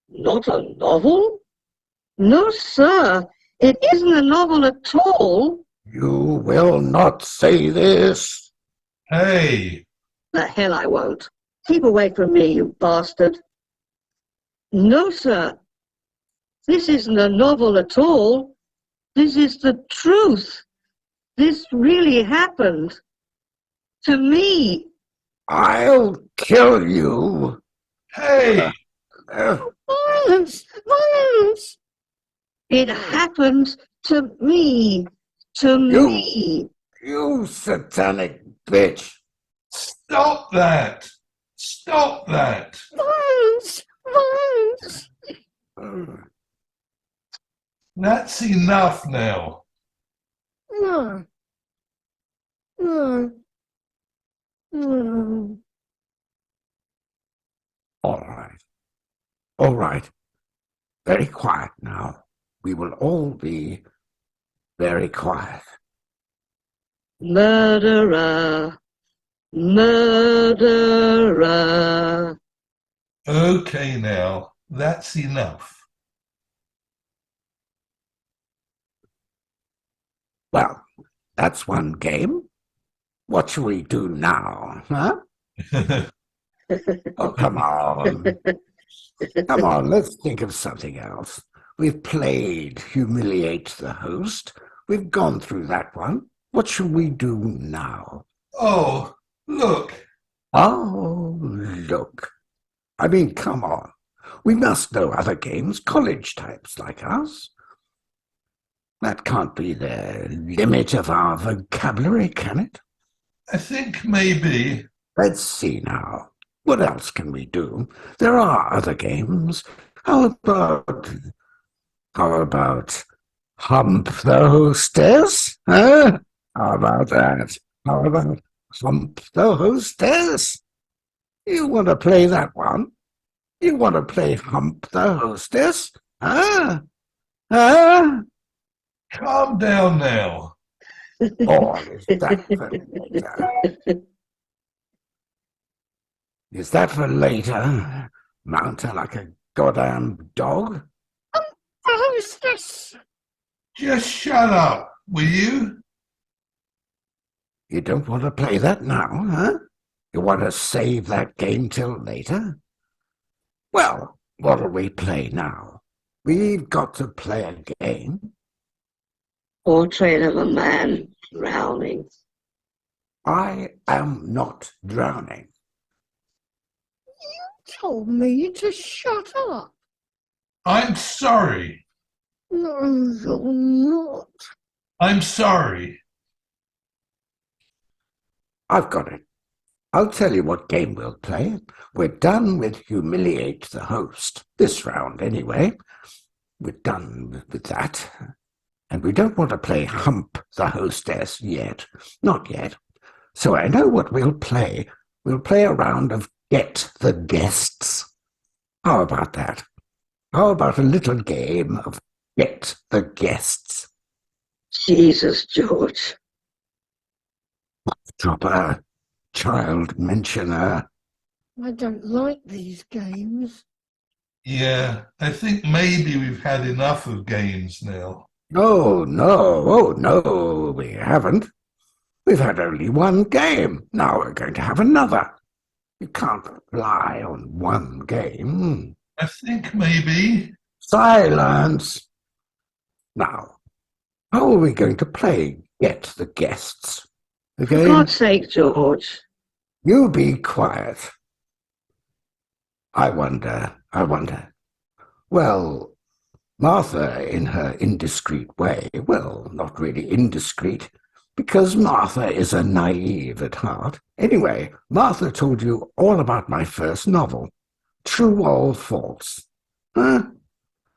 S1: "Not a novel?" "No, sir, it isn't a novel at all."
S2: You will not say this.
S3: Hey,
S1: "The hell I won't. Keep away from me, you bastard." "No, sir, this isn't a novel at all. This is the truth. This really happened. To me."
S2: I'll kill you.
S3: hey,
S4: Violence, violence.
S1: "It happened to me. To me."
S2: You satanic bitch.
S3: stop that. Stop that.
S4: Violence, violence.
S3: That's enough now.
S4: No. No. No.
S2: All right. All right. Very quiet now. We will all be very quiet.
S1: "Murderer, murderer."
S3: Okay now, that's enough.
S2: Well, that's one game. What shall we do now, huh? Oh, come on. Come on, let's think of something else. We've played Humiliate the Host. We've gone through that one. What shall we do now?
S3: Oh, look.
S2: Oh, look. I mean, come on. We must know other games, college types like us. That can't be the limit of our vocabulary, can it?
S3: I think maybe.
S2: Let's see now. What else can we do? There are other games. How about Hump the Hostess? Huh? How about that? How about Hump the Hostess? You want to play that one? You want to play Hump the Hostess? Huh? Huh?
S3: Calm down now.
S2: Or is that for later? Is that for later? Mounting like a goddamn dog?
S4: Hostess!
S3: Just shut up, will you?
S2: You don't want to play that now, huh? You want to save that game till later? Well, what'll we play now? We've got to play a game.
S1: Portrait of a man drowning.
S2: I am not drowning.
S4: Told me to shut up.
S3: I'm sorry.
S4: No, you're not.
S3: I'm sorry.
S2: I've got it. I'll tell you what game we'll play. We're done with humiliate the host. This round, anyway. We're done with that. And we don't want to play hump the hostess yet. Not yet. So I know what we'll play. We'll play a round of get the guests. How about that? How about a little game of get the guests?
S1: Jesus, George.
S2: Dropper, child mentioner.
S4: I don't like these games.
S3: Yeah, I think maybe we've had enough of games now.
S2: Oh, no, we haven't. We've had only one game. Now we're going to have another. You can't rely on one game.
S3: I think maybe.
S2: Silence. Now, how are we going to play Get the Guests? The
S1: For
S2: game?
S1: God's sake, George.
S2: You be quiet. I wonder. Well, Martha, in her indiscreet way, well, not really indiscreet, because Martha is a naive at heart. Anyway, Martha told you all about my first novel, True or False. Huh?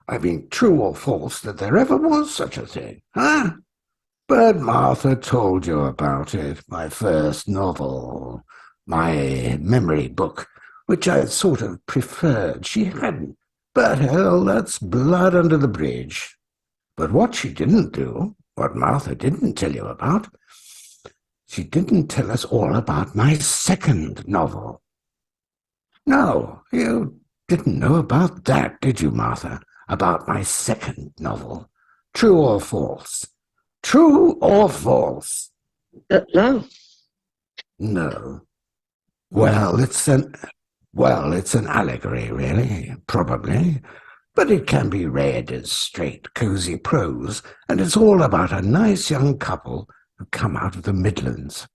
S2: I mean, true or false that there ever was such a thing, huh? But Martha told you about it, my first novel, my memory book, which I sort of preferred. She hadn't. But hell, that's blood under the bridge. But what she didn't do, what Martha didn't tell you about, she didn't tell us all about my second novel. No, you didn't know about that, did you, Martha? About my second novel, True or False? True or false?
S1: No.
S2: No. Well, it's an allegory, really, probably. But it can be read as straight, cosy prose, and it's all about a nice young couple who come out of the Midlands.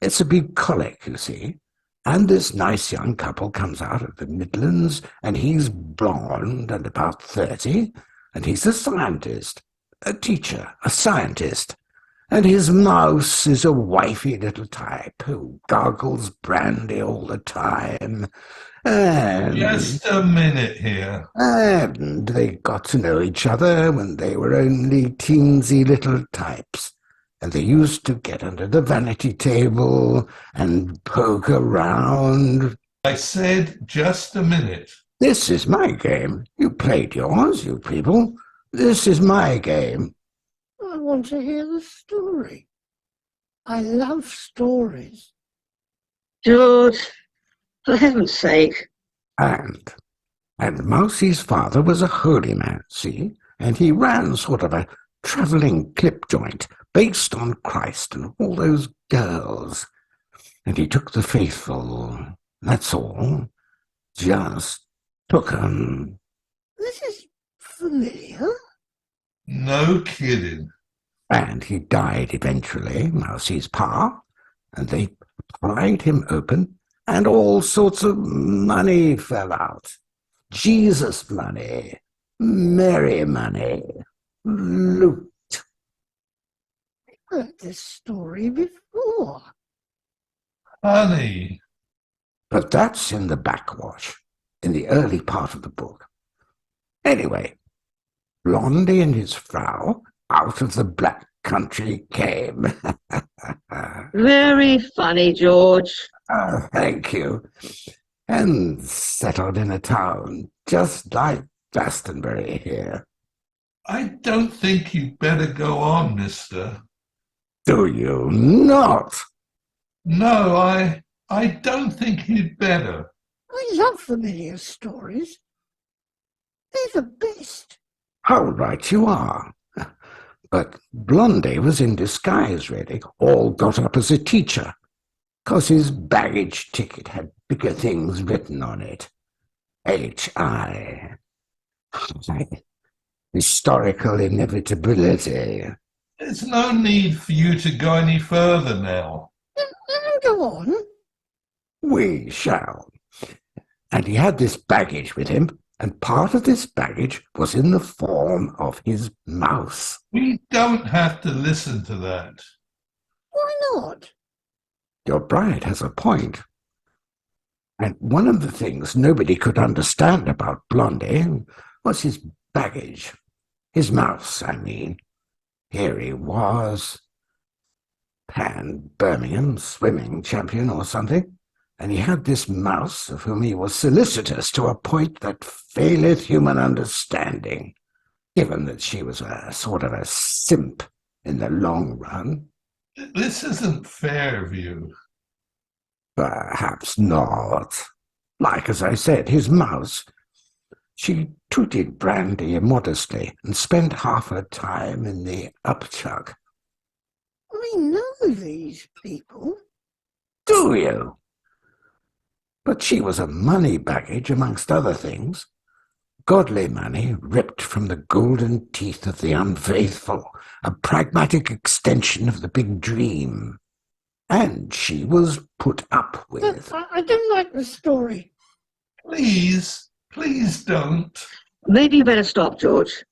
S2: It's a bucolic, you see. And this nice young couple comes out of the Midlands, and he's blonde and about 30, and he's a scientist, a teacher, a scientist, and his mouse is a wifey little type who gargles brandy all the time, and
S3: Just a minute here.
S2: they got to know each other when they were only teensy little types. And they used to get under the vanity table and poke around.
S3: I said just a minute.
S2: This is my game. You played yours, you people. This is my game.
S4: I want to hear the story. I love stories.
S1: George, for heaven's sake.
S2: And Mousie's father was a holy man, see? And he ran sort of a travelling clip joint based on Christ and all those girls. And he took the faithful, that's all. Just took 'em.
S4: This is familiar.
S3: No kidding.
S2: And he died eventually, Mousie's pa, and they pried him open, and all sorts of money fell out. Jesus money, Mary money, loot.
S4: I've heard this story before.
S3: Honey.
S2: But that's in the backwash, in the early part of the book. Anyway, Blondie and his Frau out of the Black Country came.
S1: Very funny, George.
S2: Oh, thank you. And settled in a town just like Glastonbury here.
S3: I don't think you'd better go on, mister.
S2: Do you not?
S3: No, I don't think you'd better.
S4: I love familiar stories. They're the best.
S2: How right you are. But Blondie was in disguise, really, all got up as a teacher, 'cause his baggage ticket had bigger things written on it. H.I. Historical inevitability.
S3: There's no need for you to go any further now.
S4: Go on.
S2: We shall. And he had this baggage with him, and part of this baggage was in the form of his mouse.
S3: We don't have to listen to that.
S4: Why not?
S2: Your bride has a point. And one of the things nobody could understand about Blondie was his baggage. His mouse, I mean. Here he was, Pan Birmingham swimming champion or something, and he had this mouse of whom he was solicitous to a point that faileth human understanding, given that she was a sort of a simp in the long run.
S3: This isn't fair of you.
S2: Perhaps not. Like as I said, his mouse. She treated Brandy immodestly and spent half her time in the upchuck.
S4: I know these people.
S2: Do you? But she was a money baggage, amongst other things. Godly money ripped from the golden teeth of the unfaithful, a pragmatic extension of the big dream. And she was put up with.
S4: I don't like the story.
S3: Please don't.
S1: Maybe you better stop, George.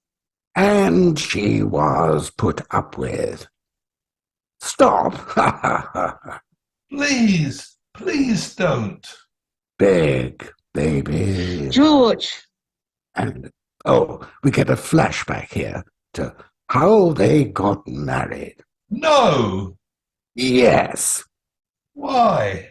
S2: And she was put up with. Stop.
S3: Please don't.
S2: Big baby.
S1: George!
S2: And, we get a flashback here to how they got married.
S3: No.
S2: Yes.
S3: Why?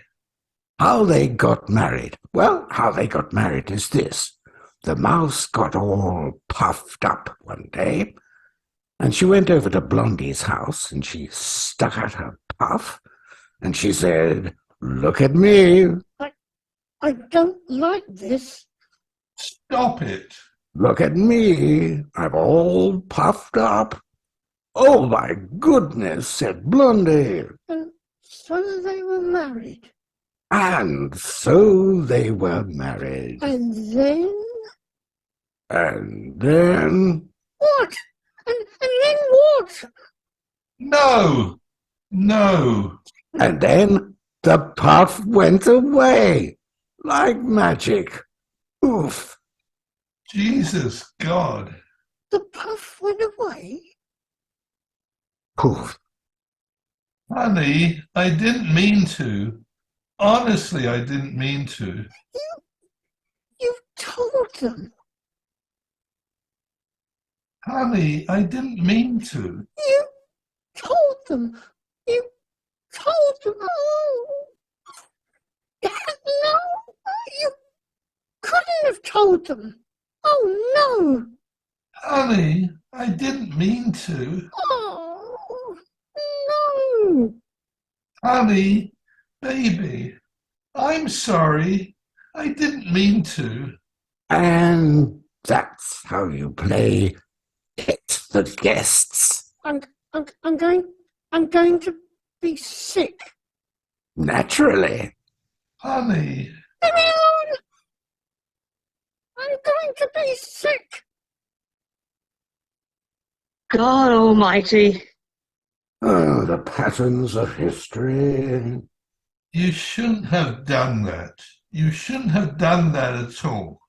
S2: How they got married. Well, how they got married is this. The mouse got all puffed up one day, and she went over to Blondie's house, and she stuck out her puff, and she said, "Look at me.
S4: I don't like this.
S3: Stop it.
S2: Look at me. I'm all puffed up." "Oh, my goodness," said Blondie.
S4: And so they were married.
S2: And so they were married.
S4: And then?
S2: And then...
S4: What? And then what?
S3: No.
S2: And then the puff went away, like magic. Oof.
S3: Jesus God.
S4: The puff went away?
S2: Poof.
S3: Honey, I didn't mean to. Honestly, I didn't mean to.
S4: You've told them.
S3: Honey, I didn't mean to.
S4: You told them. You told them. Oh. No, you couldn't have told them. Oh, no.
S3: Honey, I didn't mean to.
S4: Oh, no.
S3: Honey, baby, I'm sorry. I didn't mean to.
S2: And that's how you play Hit the Guests.
S4: I'm going to be sick.
S2: Naturally.
S3: Honey,
S4: I'm going to be sick.
S1: God almighty.
S2: Oh, the patterns of history.
S3: you shouldn't have done that. You shouldn't have done that at all.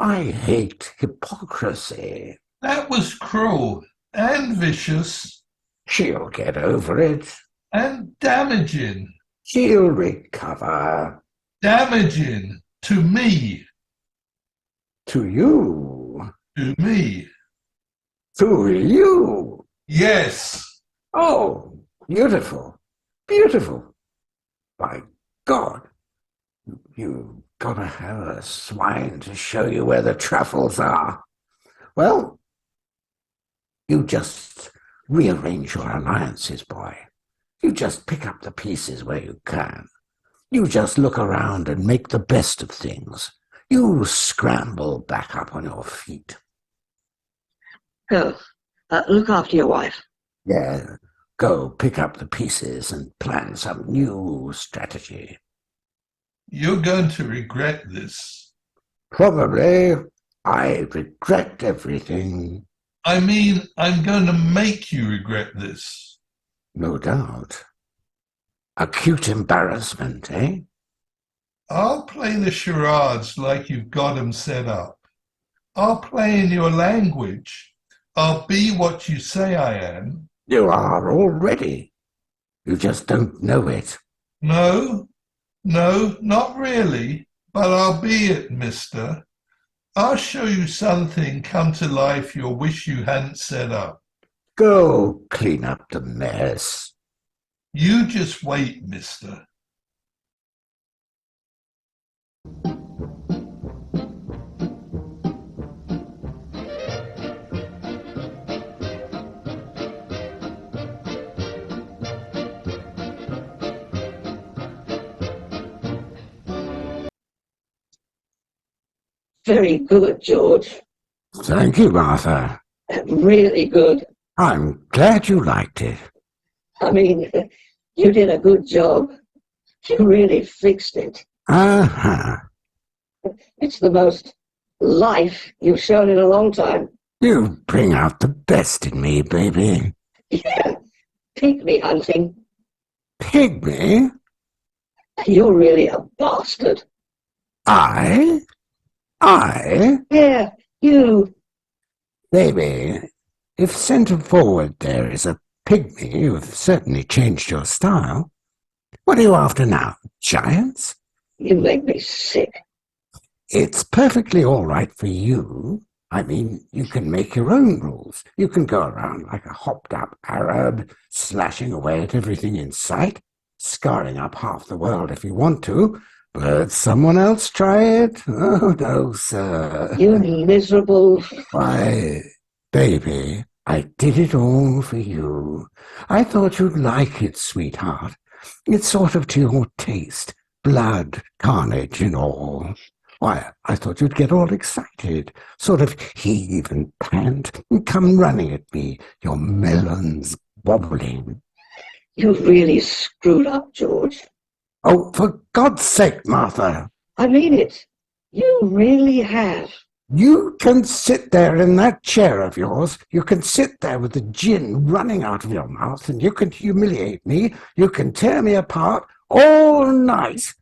S2: I hate hypocrisy.
S3: That was cruel and vicious
S2: She'll get over it.
S3: and damaging.
S2: She'll recover.
S3: Damaging to me.
S2: To you.
S3: To me.
S2: To you.
S3: Yes.
S2: Oh, beautiful. Beautiful. By God, you've got to have a swine to show you where the truffles are. Well, You just rearrange your alliances, boy. You just pick up the pieces where you can. You just look around and make the best of things. You scramble back up on your feet.
S1: Go. Look after your wife.
S2: Yeah, go pick up the pieces and plan some new strategy.
S3: You're going to regret this.
S2: Probably. I regret everything.
S3: I mean, I'm going to make you regret this.
S2: No doubt. Acute embarrassment, eh?
S3: I'll play the charades like you've got 'em set up. I'll play in your language. I'll be what you say I am.
S2: You are already. You just don't know it.
S3: No, not really, but I'll be it, mister. I'll show you something come to life you'll wish you hadn't set up.
S2: Go clean up the mess.
S3: You just wait, mister.
S1: Very good, George.
S2: Thank you, Martha.
S1: Really good.
S2: I'm glad you liked it.
S1: I mean, you did a good job. You really fixed it.
S2: Uh-huh.
S1: It's the most life you've shown in a long time.
S2: You bring out the best in me, baby.
S1: Yeah, pygmy hunting.
S2: Pygmy?
S1: You're really a bastard.
S2: I?
S1: Yeah, you.
S2: Baby, if centre forward there is a pygmy, you've certainly changed your style. What are you after now? Giants?
S1: You make me sick.
S2: It's perfectly all right for you. I mean, you can make your own rules. You can go around like a hopped-up Arab, slashing away at everything in sight, scarring up half the world if you want to. But someone else try it? Oh, no, sir.
S1: You miserable...
S2: Why, baby, I did it all for you. I thought you'd like it, sweetheart. It's sort of to your taste. Blood, carnage, and all. Why, I thought you'd get all excited, sort of heave and pant, and come running at me, your melons wobbling.
S1: You've really screwed up, George.
S2: Oh, for God's sake, Martha!
S1: I mean it. You really have.
S2: You can sit there in that chair of yours, you can sit there with the gin running out of your mouth, and you can humiliate me, you can tear me apart all night,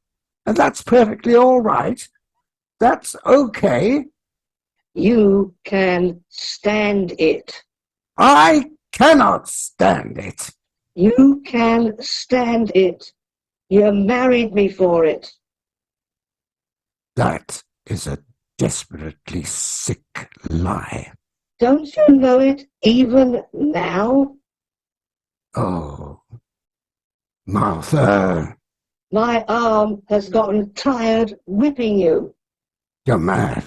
S2: and that's perfectly all right. That's okay.
S1: You can stand it.
S2: I cannot stand it.
S1: You can stand it. You married me for it.
S2: That is a desperately sick lie.
S1: Don't you know it even now?
S2: Oh, Martha,
S1: My arm has gotten tired whipping you.
S2: you're mad.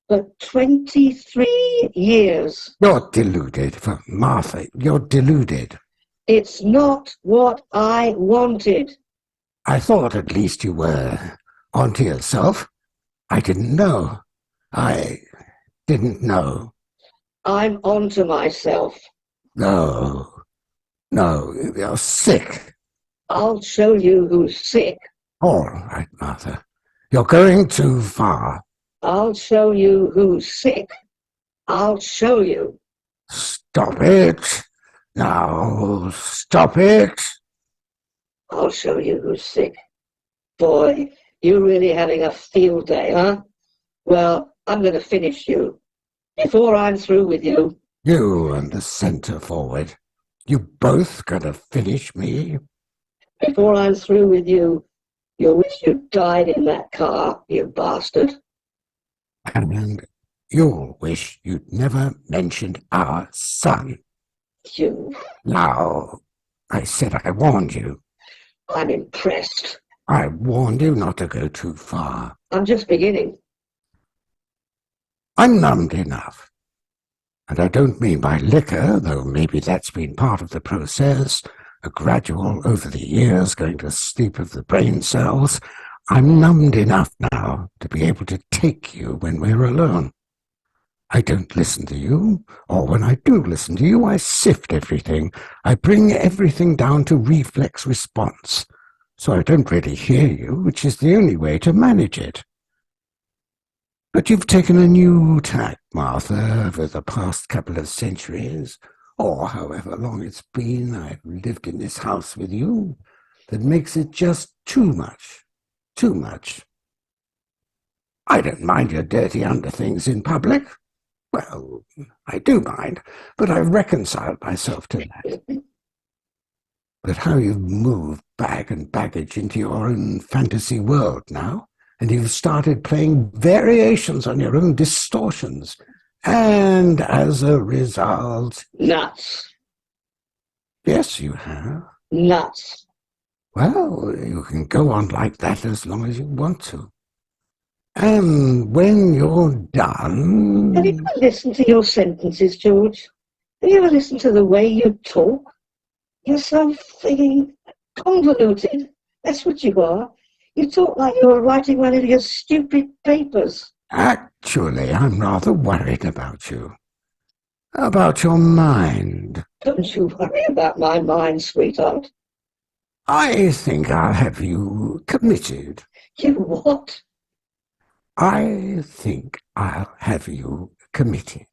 S1: For 23 years.
S2: You're deluded, for Martha, you're deluded.
S1: It's not what I wanted.
S2: I thought at least you were onto yourself. I didn't know. I didn't know.
S1: I'm onto myself.
S2: No, you're sick.
S1: I'll show you who's sick.
S2: All right, Martha. You're going too far.
S1: I'll show you who's sick. I'll show you.
S2: Stop it. Now, stop it.
S1: I'll show you who's sick. Boy, you're really having a field day, huh? Well, I'm going to finish you. Before I'm through with you.
S2: You and the centre forward. You both gonna finish me?
S1: Before I'm through with you, you'll wish you'd died in that car, you bastard.
S2: And you'll wish you'd never mentioned our son.
S1: You.
S2: Now, I said I warned you.
S1: I'm impressed.
S2: I warned you not to go too far.
S1: I'm just beginning.
S2: I'm numbed enough. And I don't mean by liquor, though maybe that's been part of the process, a gradual over the years going to sleep of the brain cells. I'm numbed enough now to be able to take you when we're alone. I don't listen to you, or when I do listen to you, I sift everything. I bring everything down to reflex response, so I don't really hear you, which is the only way to manage it. But you've taken a new tack, Martha, over the past couple of centuries, or however long it's been I've lived in this house with you, that makes it just too much. Too much. I don't mind your dirty underthings in public. Well, I do mind, but I've reconciled myself to that. But how you've moved bag and baggage into your own fantasy world now, and you've started playing variations on your own distortions, and as a result...
S1: Nuts.
S2: Yes, you have.
S1: Nuts.
S2: Well, you can go on like that as long as you want to. And when you're done...
S1: Have you ever listened to your sentences, George? Have you ever listened to the way you talk? You're so frigging convoluted. That's what you are. You talk like you're writing one of your stupid papers.
S2: Actually, I'm rather worried about you. About your mind.
S1: Don't you worry about my mind, sweetheart.
S2: I think I'll have you committed.
S1: You what?
S2: I think I'll have you committed.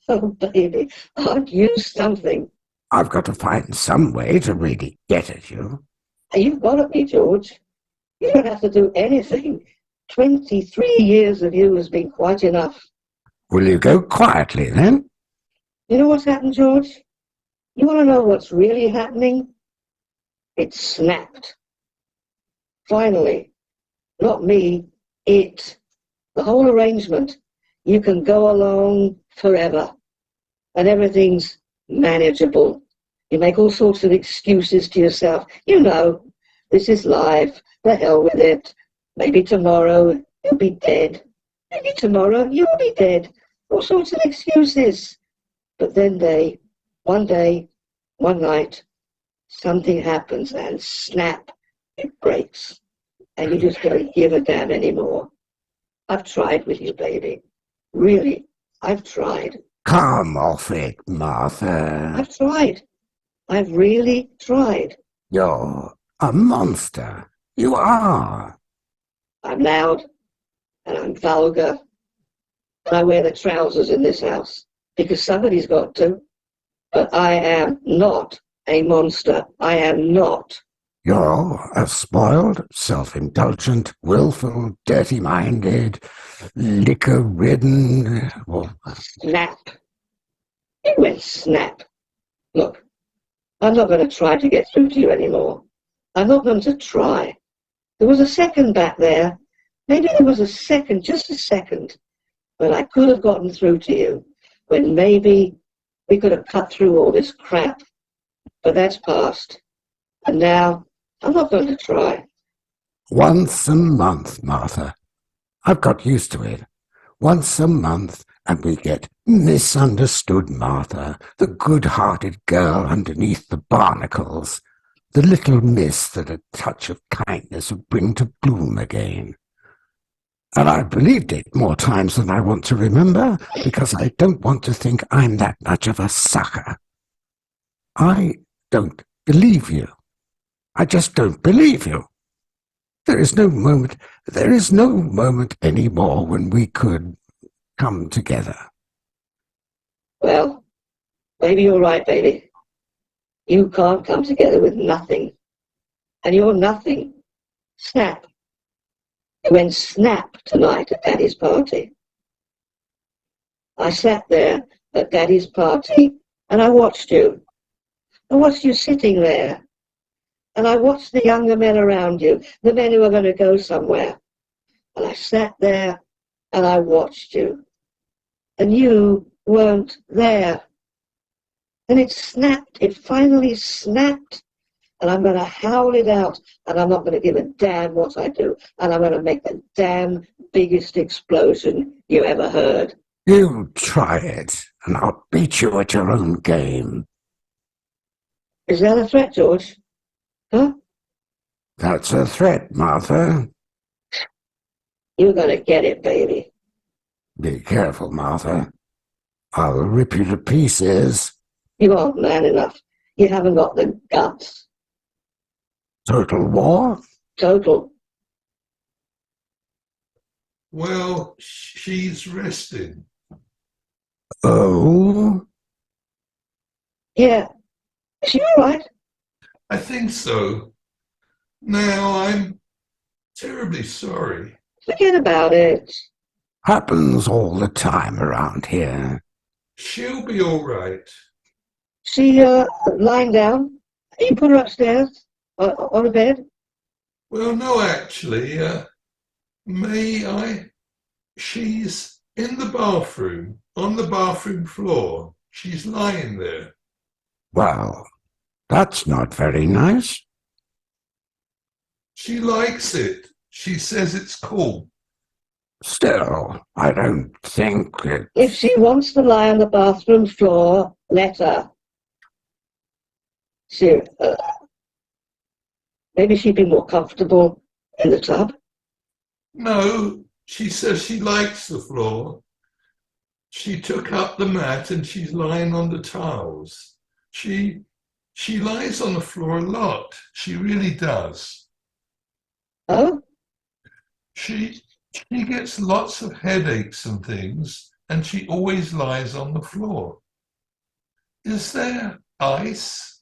S1: Oh, baby, aren't you something?
S2: I've got to find some way to really get at you.
S1: You've got at me, George. You don't have to do anything. 23 years of you has been quite enough.
S2: Will you go quietly, then?
S1: You know what's happened, George? You want to know what's really happening? It snapped. Finally. Not me. It. The whole arrangement. You can go along forever. And everything's manageable. You make all sorts of excuses to yourself. You know, this is life. The hell with it. Maybe tomorrow you'll be dead. Maybe tomorrow you'll be dead. All sorts of excuses. But then one day, one night, something happens and snap, it breaks. And you just don't give a damn anymore. I've tried with you, baby. Really, I've tried.
S2: Come off it, Martha.
S1: I've tried. I've really tried.
S2: You're a monster. You are.
S1: I'm loud, and I'm vulgar, and I wear the trousers in this house, because somebody's got to. But I am not a monster. I am not.
S2: You're a spoiled, self-indulgent, willful, dirty-minded, liquor-ridden...
S1: Snap. It went snap. Look, I'm not going to try to get through to you anymore. I'm not going to try. There was a second back there. Maybe there was a second, just a second, when I could have gotten through to you, when maybe we could have cut through all this crap. But that's past. And now I'm not going to try.
S2: Once a month, Martha. I've got used to it. Once a month, and we get misunderstood Martha, the good-hearted girl underneath the barnacles, the little miss that a touch of kindness would bring to bloom again. And I've believed it more times than I want to remember, because I don't want to think I'm that much of a sucker. I don't believe you. I just don't believe you. There is no moment anymore when we could come together.
S1: Well, maybe you're right, baby. You can't come together with nothing. And you're nothing. Snap. You went snap tonight at Daddy's party. I sat there at Daddy's party and I watched you. I watched you sitting there. And I watched the younger men around you, the men who are going to go somewhere. And I sat there and I watched you. And you weren't there. And it snapped. It finally snapped. And I'm going to howl it out. And I'm not going to give a damn what I do. And I'm going to make the damn biggest explosion you ever heard.
S2: You try it, and I'll beat you at your own game.
S1: Is that a threat, George? Huh?
S2: That's a threat, Martha.
S1: You're going to get it, baby.
S2: Be careful, Martha. I'll rip you to pieces.
S1: You aren't man enough. You haven't got the guts.
S2: Total war?
S1: Total.
S3: Well, she's resting.
S2: Oh?
S1: Yeah. Is she all right?
S3: I think so. Now, I'm terribly sorry.
S1: Forget about it.
S2: Happens all the time around here.
S3: She'll be all right.
S1: She, lying down. You put her upstairs on a bed.
S3: Well, no, actually, may I? She's in the bathroom, on the bathroom floor. She's lying there.
S2: Well, that's not very nice.
S3: She likes it. She says it's cool.
S2: Still, I don't think it...
S1: If she wants to lie on the bathroom floor, let her. She, maybe she'd be more comfortable in the tub.
S3: No, she says she likes the floor. She took up the mat and she's lying on the tiles. She lies on the floor a lot. She really does.
S1: Oh?
S3: She gets lots of headaches and things, and she always lies on the floor. Is there ice?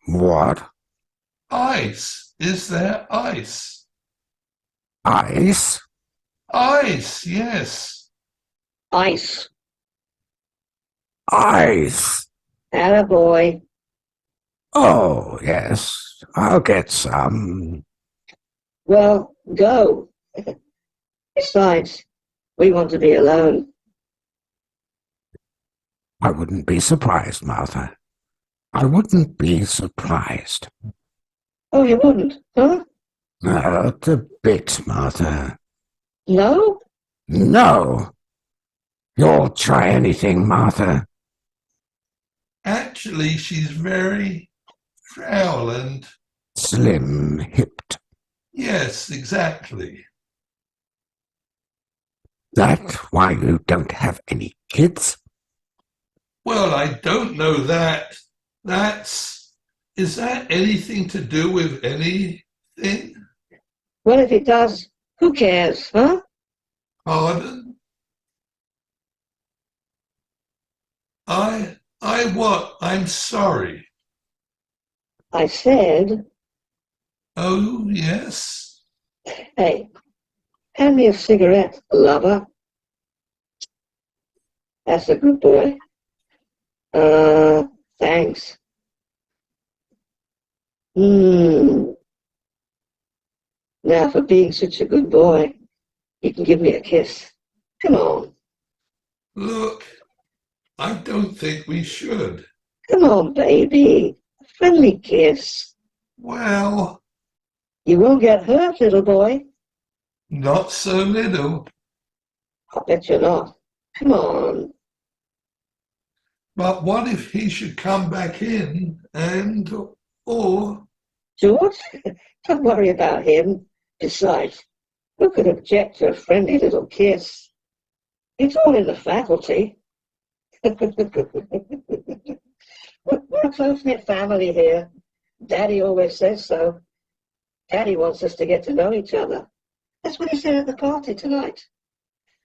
S2: What?
S3: Ice. Is there ice?
S2: Ice?
S3: Ice, yes.
S1: Ice.
S2: Ice!
S1: Attaboy.
S2: Oh, yes. I'll get some.
S1: Well, go. Besides, we want to be alone.
S2: I wouldn't be surprised, Martha. I wouldn't be surprised.
S1: Oh, you wouldn't, huh?
S2: Not a bit, Martha.
S1: No?
S2: No! You'll try anything, Martha.
S3: Actually, she's very frail and...
S2: Slim-hipped.
S3: Yes, exactly.
S2: That why you don't have any kids?
S3: Well, I don't know that. Is that anything to do with anything?
S1: Well, if it does, who cares, huh?
S3: Pardon? I'm sorry.
S1: I said,
S3: Oh, yes?
S1: hey, hand me a cigarette, lover. That's a good boy. Thanks. Now for being such a good boy, you can give me a kiss. Come on.
S3: Look, I don't think we should.
S1: Come on, baby. A friendly kiss.
S3: Well,
S1: You won't get hurt, little boy.
S3: not so little.
S1: I'll bet you're not. Come on.
S3: But what if he should come back in or...
S1: George, don't worry about him. Besides, who could object to a friendly little kiss? It's all in the faculty. We're a close-knit family here. Daddy always says so. Daddy wants us to get to know each other. That's what he said at the party tonight.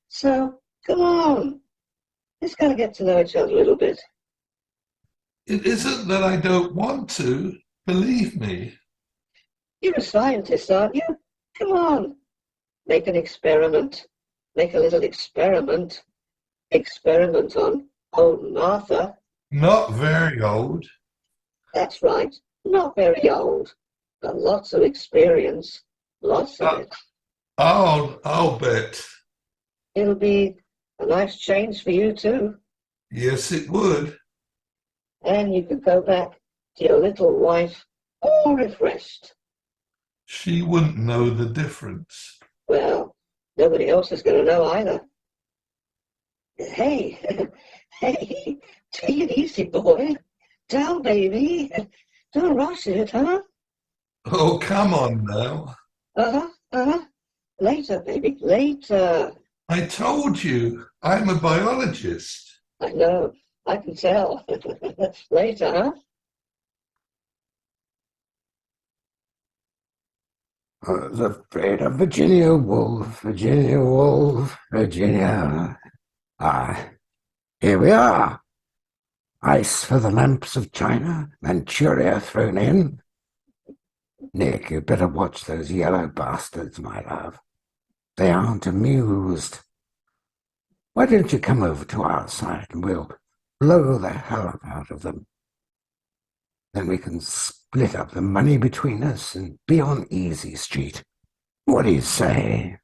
S1: So, come on. Let's gotta get to know each other a little bit.
S3: It isn't that I don't want to, believe me.
S1: You're a scientist, aren't you? Come on. Make an experiment. Make a little experiment. Experiment on old Martha.
S3: Not very old.
S1: That's right. Not very old, but lots of experience. Lots of it.
S3: I'll bet.
S1: It'll be a nice change for you too.
S3: Yes, it would.
S1: And you could go back to your little wife all refreshed.
S3: She wouldn't know the difference.
S1: Well, nobody else is going to know either. Hey, hey, take it easy, boy. Down, baby. Don't rush it, huh?
S3: Oh, come on now.
S1: Uh-huh, uh-huh. Later, baby, later.
S3: I told you, I'm a biologist.
S1: I know, I can tell. Later, huh?
S2: The fate of Virginia Woolf, Virginia Woolf, Virginia. Ah, here we are. Ice for the lamps of China, Manchuria thrown in. Nick, you better watch those yellow bastards, my love. They aren't amused. Why don't you come over to our side and we'll blow the hell out of them? Then we can split up the money between us and be on Easy Street. What do you say?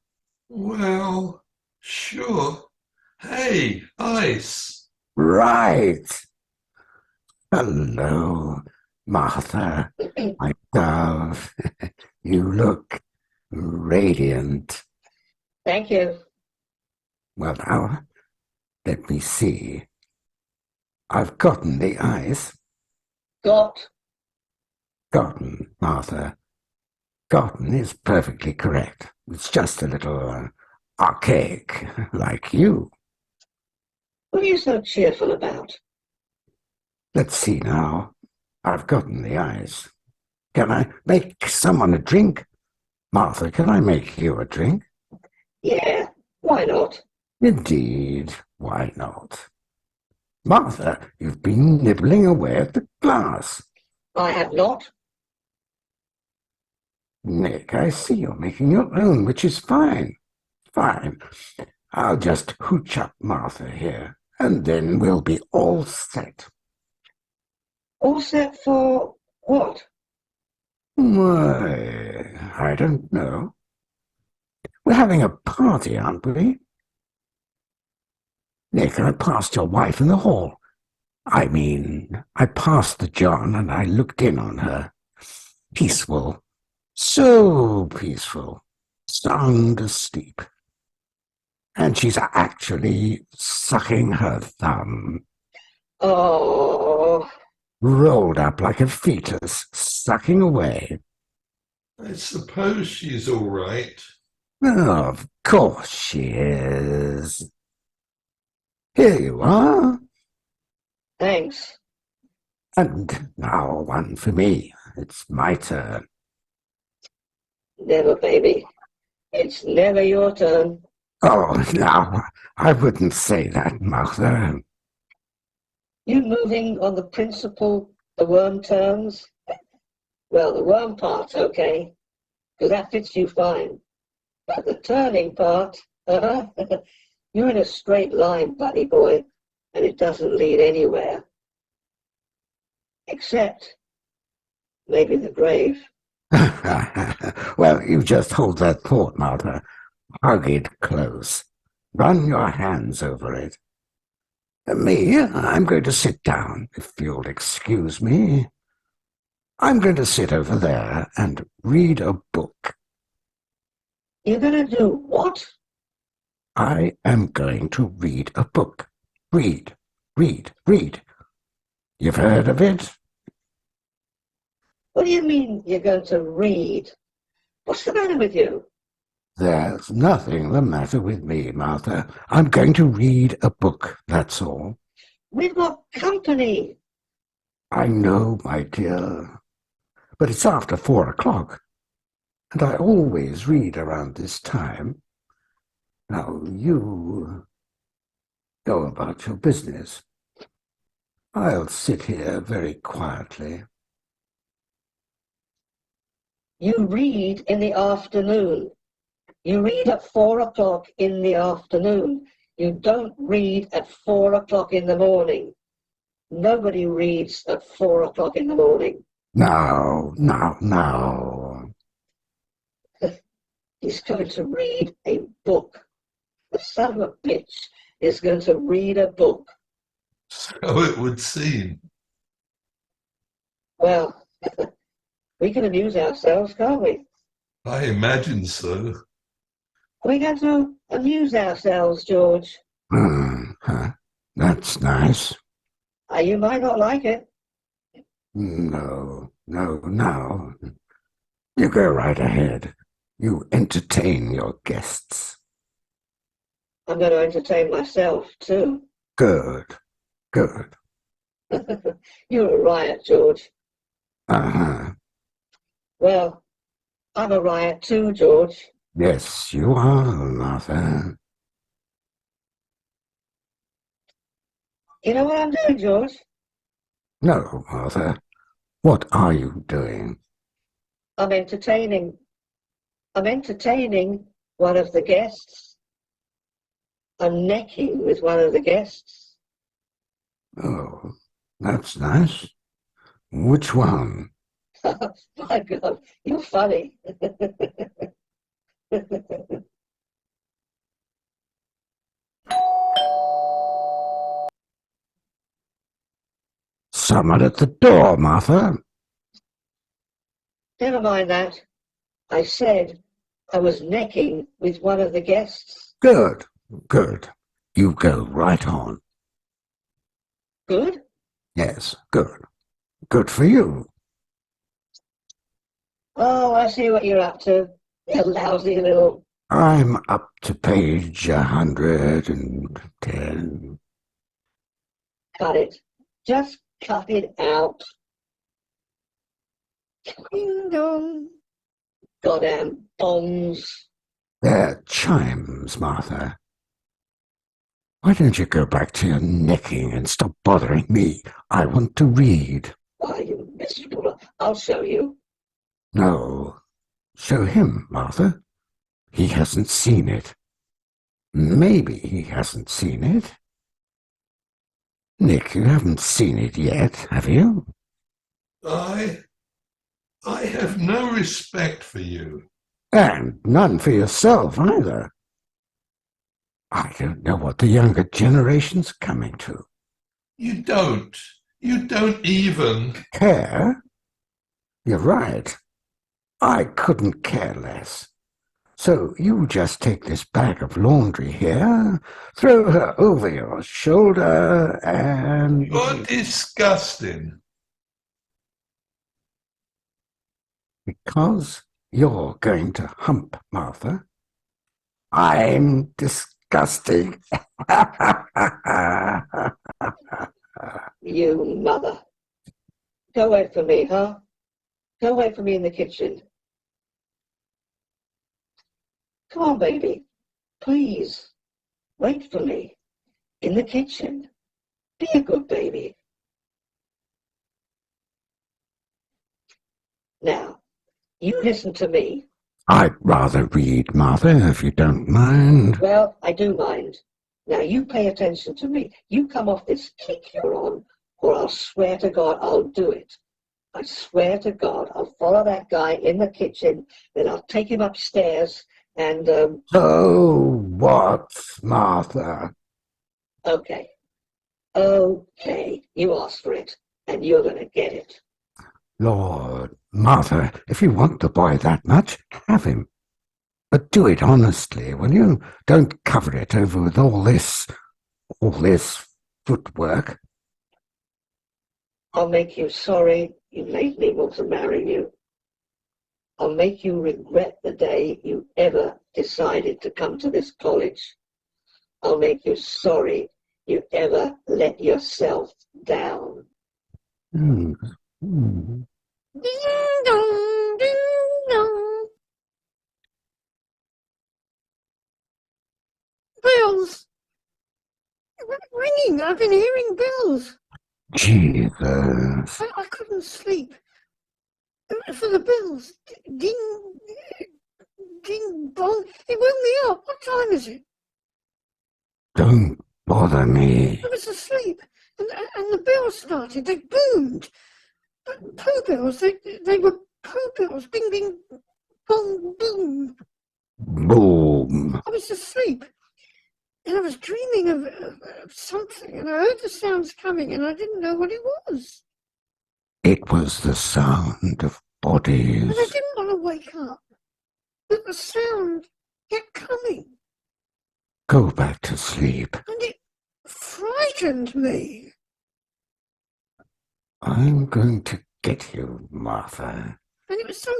S3: Well, sure. Hey, Ice.
S2: Right. Hello, Martha, my dove. You look radiant.
S1: Thank you.
S2: Well, now, let me see. I've gotten the ice.
S1: Got.
S2: Gotten, Martha. Gotten is perfectly correct. It's just a little archaic, like you.
S1: What are you so cheerful about?
S2: Let's see now. I've gotten the ice. Can I make someone a drink? Martha, can I make you a drink?
S1: Yeah, why not?
S2: Indeed, why not? Martha, you've been nibbling away at the glass.
S1: I have not.
S2: Nick, I see you're making your own, which is fine. Fine. I'll just hooch up Martha here, and then we'll be all set.
S1: All set for what?
S2: Why, I don't know. We're having a party, aren't we? Nick, I passed your wife in the hall. I passed the John and I looked in on her. Peaceful. So peaceful. Sound asleep. And she's actually sucking her thumb.
S1: Oh,
S2: Rolled up like a fetus, sucking away.
S3: I suppose she's all right.
S2: Oh, of course she is. Here you are.
S1: thanks.
S2: And now one for me. It's my turn.
S1: Never, baby. It's never your turn.
S2: Oh, no, I wouldn't say that, Martha.
S1: You moving on the principle the worm turns? Well, the worm part's okay, because that fits you fine. But the turning part, you're in a straight line, buddy boy, and it doesn't lead anywhere. Except maybe the grave.
S2: Well, you just hold that thought, Martha. Hug it close. Run your hands over it. Me, I'm going to sit down, if you'll excuse me. I'm going to sit over there and read a book.
S1: You're going to do what?
S2: I am going to read a book. Read, read, read. You've heard of it?
S1: What do you mean you're going to read? What's the matter with you?
S2: There's nothing the matter with me, Martha. I'm going to read a book, that's all.
S1: We've got company.
S2: I know, my dear, but it's after 4 o'clock, and I always read around this time. Now, you go about your business. I'll sit here very quietly.
S1: You read in the afternoon. You read at 4 o'clock in the afternoon. You don't read at 4 o'clock in the morning. Nobody reads at 4 o'clock in the morning.
S2: Now.
S1: He's going to read a book. The son of a bitch is going to read a book.
S3: So it would seem.
S1: Well, we can amuse ourselves, can't we?
S3: I imagine so.
S1: We're going to amuse ourselves, George.
S2: That's nice.
S1: You might not like it.
S2: No. You go right ahead. You entertain your guests.
S1: I'm going to entertain myself too.
S2: Good.
S1: You're a riot, George.
S2: Uh-huh.
S1: Well, I'm a riot too, George.
S2: Yes, you are, Martha.
S1: You know what I'm doing, George?
S2: No, Martha. What are you doing?
S1: I'm entertaining one of the guests. I'm necking with one of the guests.
S2: Oh, that's nice. Which one?
S1: My God, you're funny.
S2: Someone at the door, Martha.
S1: Never mind that. I said I was necking with one of the guests.
S2: Good. You go right on.
S1: Good?
S2: Yes, good. Good for you.
S1: Oh, I see what you're up to. You lousy little...
S2: I'm up to page 110.
S1: Cut it. Just cut it out.
S4: Ding dong.
S1: Goddamn bongs.
S2: They're chimes, Martha. Why don't you go back to your necking and stop bothering me? I want to read.
S1: Why, you miserable... I'll show you.
S2: No. Show him, Martha. He hasn't seen it. Maybe he hasn't seen it. Nick, you haven't seen it yet, have you?
S3: I have no respect for you.
S2: And none for yourself either. I don't know what the younger generation's coming to.
S3: You don't even...
S2: Care? You're right. I couldn't care less. So you just take this bag of laundry here, throw her over your shoulder, and...
S3: You're disgusting.
S2: Because you're going to hump, Martha. I'm disgusting.
S1: You mother. Go wait for me, huh? Go wait for me in the kitchen. Come on, baby. Please. Wait for me. In the kitchen. Be a good baby. Now, you listen to me.
S2: I'd rather read, Martha, if you don't mind.
S1: Well, I do mind. Now, you pay attention to me. You come off this kick you're on, or I'll swear to God I'll do it. I swear to God I'll follow that guy in the kitchen, then I'll take him upstairs and,
S2: So what, Martha?
S1: Okay, you asked for it, and you're going to get it.
S2: Lord, Martha, if you want the boy that much, have him. But do it honestly, will you? Don't cover it over with all this footwork.
S1: I'll make you sorry you made me want to marry you. I'll make you regret the day you ever decided to come to this college. I'll make you sorry you ever let yourself down.
S2: Hmm.
S4: Ding dong, ding dong. Bells. Ringing. I've been hearing bells.
S2: Jesus.
S4: I couldn't sleep. For the bells. Ding, ding bong. It woke me up. What time is it?
S2: Don't bother me.
S4: I was asleep. And the bells started. They boomed. Pooh bells. They were pooh bells. Bing, bing, bong, boom.
S2: Boom.
S4: I was asleep. And I was dreaming of something. And I heard the sounds coming. And I didn't know what it was.
S2: It was the sound of bodies.
S4: And I didn't want to wake up. But the sound kept coming.
S2: Go back to sleep.
S4: And it frightened me.
S2: I'm going to get you, Martha.
S4: And it was so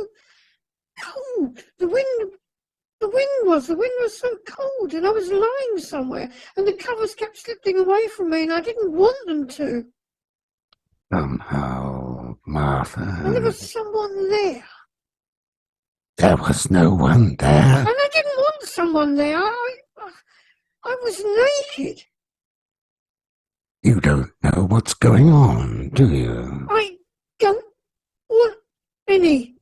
S4: cold. The wind was so cold, and I was lying somewhere, and the covers kept slipping away from me, and I didn't want them to.
S2: Somehow, Martha.
S4: And there was someone there.
S2: There was no one there.
S4: And I didn't want someone there. I was naked.
S2: You don't know what's going on, do you?
S4: I don't want any.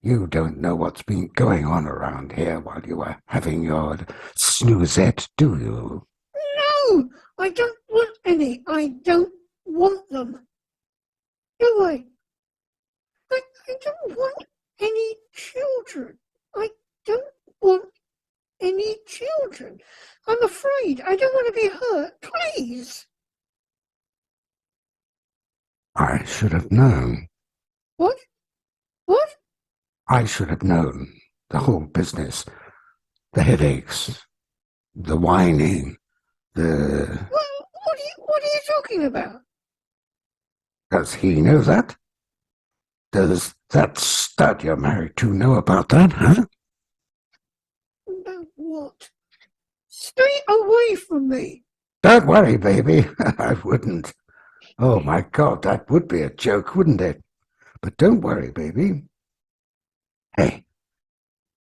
S2: You don't know what's been going on around here while you were having your snoozette, do you?
S4: No, I don't want any. I don't want them. Do I? I don't want any children. I don't want any children. I'm afraid. I don't want to be hurt. Please.
S2: I should have known.
S4: What? What?
S2: I should have known. The whole business. The headaches. The whining. The...
S4: What are you talking about?
S2: Does he know that? Does that stud you're married to know about that, huh?
S4: About what? Stay away from me.
S2: Don't worry, baby. I wouldn't. Oh, my God, that would be a joke, wouldn't it? But don't worry, baby. Hey,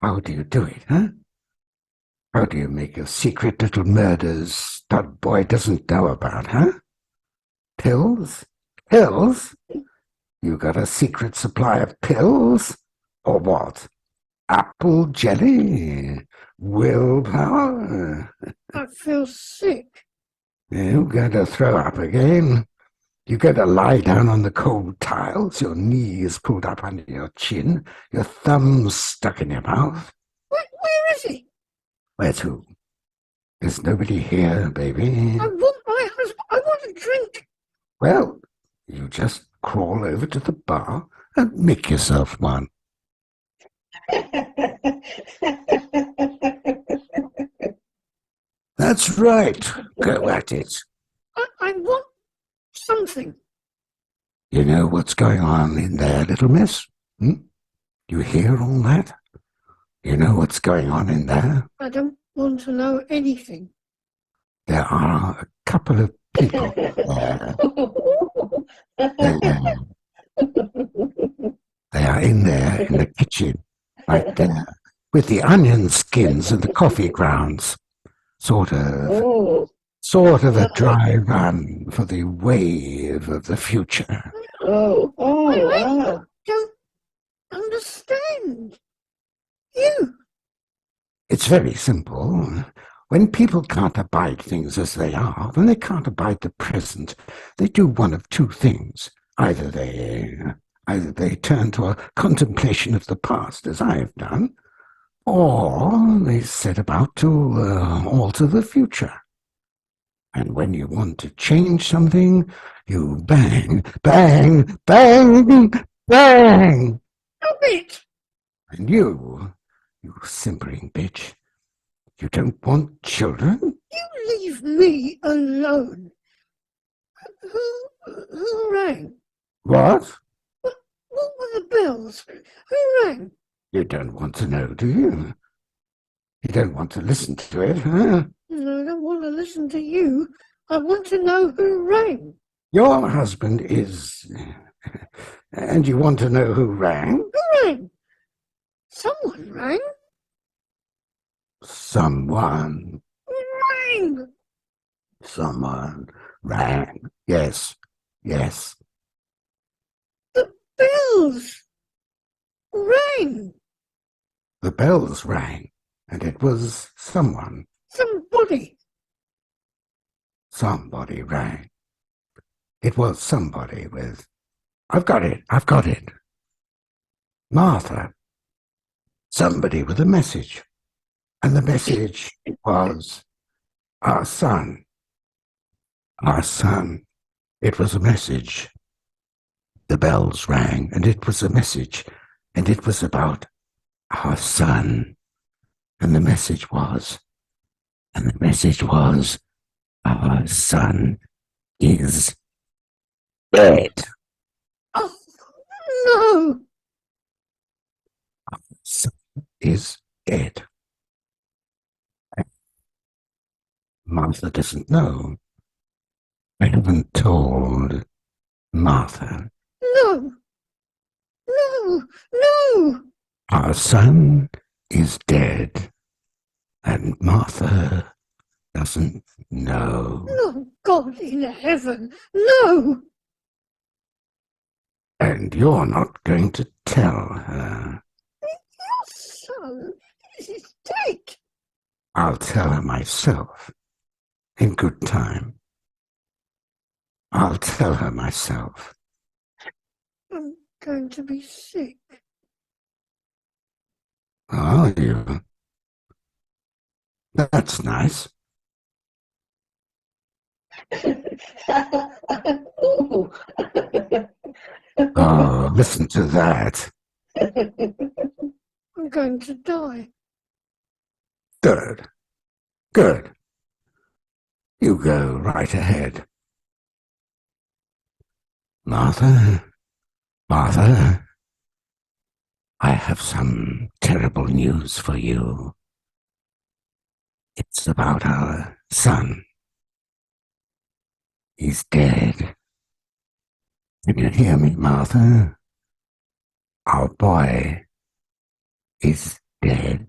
S2: how do you do it, huh? How do you make your secret little murders stud boy doesn't know about, huh? Pills? Pills? You got a secret supply of pills? Or what? Apple jelly? Willpower?
S4: I feel sick.
S2: You're going to throw up again. You're going to lie down on the cold tiles, your knees pulled up under your chin, your thumbs stuck in your mouth.
S4: Where is he?
S2: Where's who? There's nobody here, baby.
S4: I want my husband. I want a drink.
S2: Well, you just crawl over to the bar and make yourself one. That's right. Go at it.
S4: I want something.
S2: You know what's going on in there, little miss? You hear all that? You know what's going on in there?
S4: I don't want to know anything.
S2: There are a couple of people there. They are in there in the kitchen, right there, with the onion skins and the coffee grounds. Sort of a dry run for the wave of the future.
S4: I don't understand. You.
S2: It's very simple. When people can't abide things as they are, when they can't abide the present, they do one of two things. Either they turn to a contemplation of the past, as I have done, or they set about to alter the future. And when you want to change something, you bang, bang, bang, bang.
S4: Stop it.
S2: And you simpering bitch, you don't want children?
S4: You leave me alone. Who rang?
S2: What?
S4: What were the bells? Who rang?
S2: You don't want to know, do you? You don't want to listen to it, huh?
S4: No, I don't want to listen to you. I want to know who rang.
S2: Your husband is... And you want to know who rang?
S4: Who rang? Someone rang.
S2: Someone.
S4: Rang.
S2: Someone rang. Yes.
S4: The bells rang.
S2: The bells rang, and it was someone.
S4: Somebody.
S2: Somebody rang. It was somebody with... I've got it. Martha. Somebody with a message. And the message was our son. Our son. It was a message. The bells rang, and it was a message. And it was about our son. And the message was... Our son is dead.
S4: Oh, no.
S2: Son is dead. Martha doesn't know. I haven't told Martha.
S4: No. No. No.
S2: Our son is dead, and Martha doesn't know.
S4: No, God in heaven. No.
S2: And you're not going to tell her.
S4: Your son is dead.
S2: I'll tell her myself, in good time. I'll tell her myself.
S4: I'm going to be sick.
S2: Are you? That's nice.
S1: Ooh.
S2: Oh, listen to that.
S4: I'm going to die.
S2: Good. Good. You go right ahead. Martha, Martha, I have some terrible news for you. It's about our son. He's dead. Can you hear me, Martha? Our boy is dead.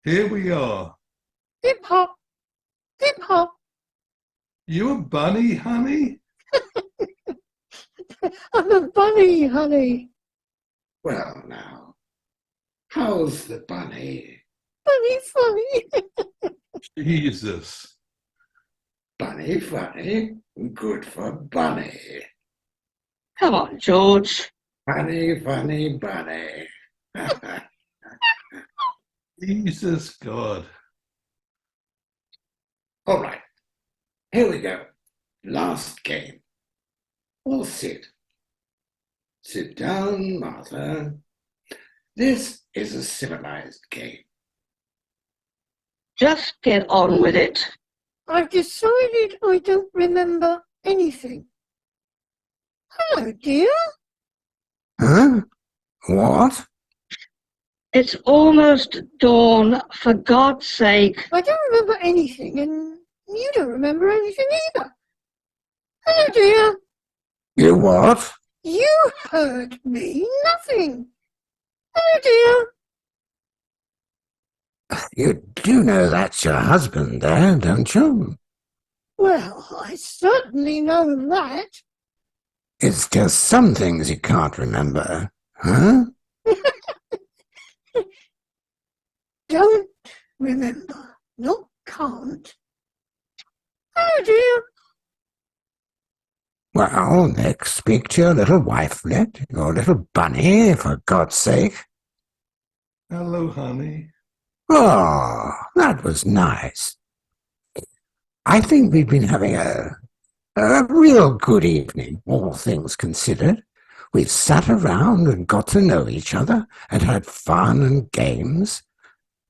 S3: Here we are.
S4: Hip hop. Hip hop.
S3: You a bunny, honey?
S4: I'm a bunny, honey.
S2: Well, now, how's the bunny?
S4: Bunny funny.
S3: Jesus.
S2: Bunny funny, good for bunny.
S1: Come on, George.
S2: Funny, funny bunny.
S3: Jesus God.
S2: All right, here we go. Last game. All sit. Sit down, Martha. This is a civilized game.
S1: Just get on with it.
S4: I've decided I don't remember anything. Hello, dear.
S2: Huh? What?
S1: It's almost dawn, for God's sake.
S4: I don't remember anything, and you don't remember anything either. Hello, dear.
S2: You what?
S4: You heard me. Nothing. Hello, dear.
S2: You do know that's your husband there, don't you?
S4: Well, I certainly know that.
S2: It's just some things you can't remember, huh?
S4: Don't remember. Not can't. Hello, dear.
S2: Well, next speak to your little wifelet, your little bunny, for God's sake.
S3: Hello, honey.
S2: Oh, that was nice. I think we've been having a real good evening, all things considered. We've sat around and got to know each other and had fun and games.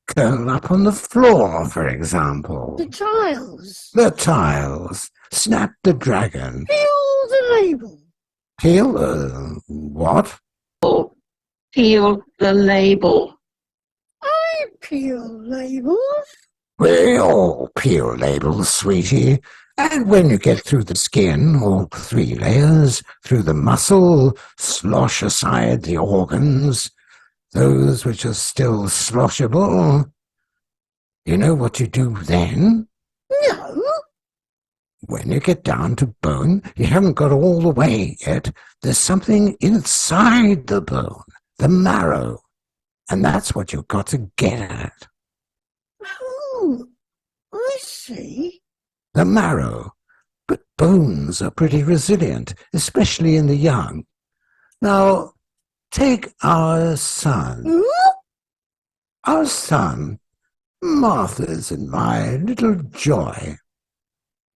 S2: Curl up on the floor, for example.
S4: The tiles.
S2: The tiles. Snap the dragon.
S4: Peel the label.
S2: Peel, what?
S1: Peel the label.
S4: I peel labels.
S2: We all peel labels, sweetie. And when you get through the skin, all 3 layers, through the muscle, slosh aside the organs, those which are still sloshable. You know what you do then?
S4: No.
S2: When you get down to bone, you haven't got all the way yet. There's something inside the bone, the marrow. And that's what you've got to get at.
S4: Oh, I see.
S2: The marrow. but bones are pretty resilient, especially in the young. Now, take our son. Our son, Martha's and my little Joy.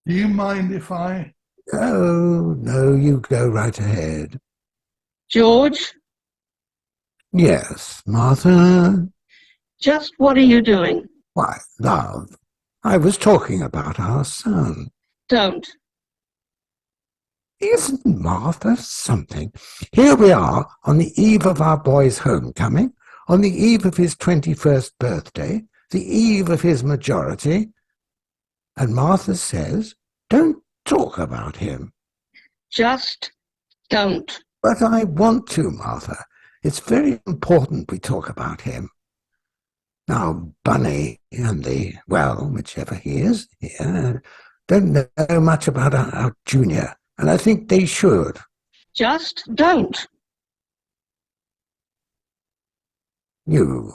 S3: Do you mind if I?
S2: Oh, no, you go right ahead.
S1: George,
S2: Yes, Martha?
S1: just what are you doing?
S2: Why, love, I was talking about our son.
S1: Don't.
S2: Isn't Martha something? Here we are on the eve of our boy's homecoming, on the eve of his 21st birthday, the eve of his majority, and Martha says, don't talk about him.
S1: Just don't.
S2: But I want to, Martha. It's very important we talk about him. Now, Bunny and whichever he is, don't know much about our junior, and I think they should.
S1: Just don't.
S2: You,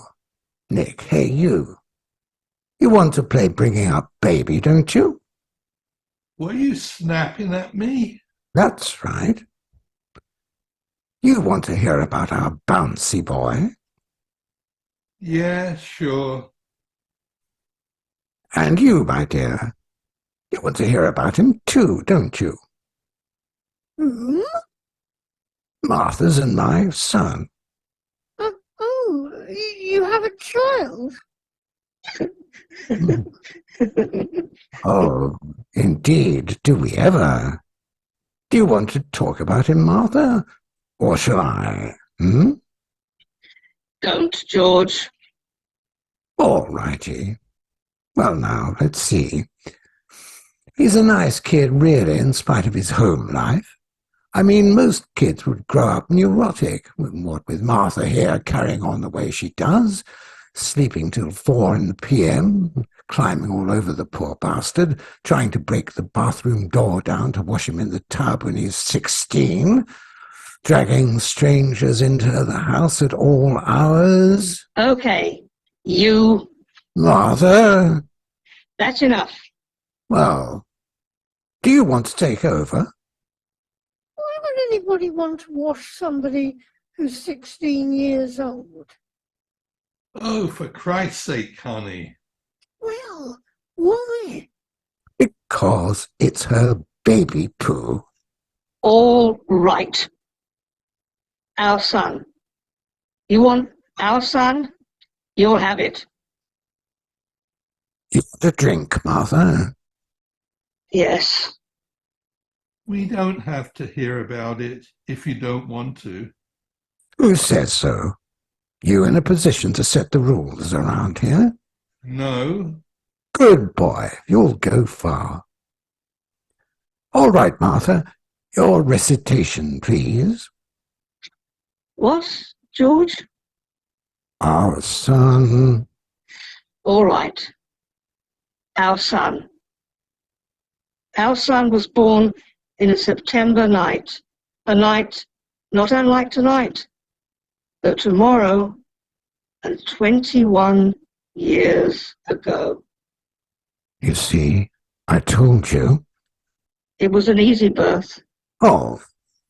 S2: Nick, hey, you. You want to play bringing up baby, don't you?
S3: Were you snapping at me?
S2: That's right. You want to hear about our bouncy boy?
S3: Yeah, sure.
S2: And you, my dear, you want to hear about him too, don't you?
S4: Hmm?
S2: Martha's and my son.
S4: You have a child?
S2: Oh, indeed, do we ever? Do you want to talk about him, Martha? Or shall I?
S1: Don't, George.
S2: All righty. Well, now, let's see. He's a nice kid, really, in spite of his home life. I mean, most kids would grow up neurotic, what with Martha here carrying on the way she does, sleeping till 4 p.m, climbing all over the poor bastard, trying to break the bathroom door down to wash him in the tub when he's 16, dragging strangers into the house at all hours.
S1: Okay, you.
S2: Martha?
S1: That's enough.
S2: Well, do you want to take over?
S4: Why would anybody want to wash somebody who's 16 years old?
S3: Oh, for Christ's sake, honey.
S4: Well, why?
S2: Because it's her baby poo.
S1: All right. Our son. You want our son? You'll have it.
S2: You want a drink, Martha?
S1: Yes.
S3: We don't have to hear about it if you don't want to.
S2: Who says so? You in a position to set the rules around here?
S3: No.
S2: Good boy, you'll go far. All right, Martha, your recitation, please.
S1: What, George?
S2: Our son.
S1: All right. Our son. Our son was born in a September night, a night not unlike tonight, though tomorrow and 21 years ago.
S2: You see, I told you.
S1: It was an easy birth.
S2: Oh,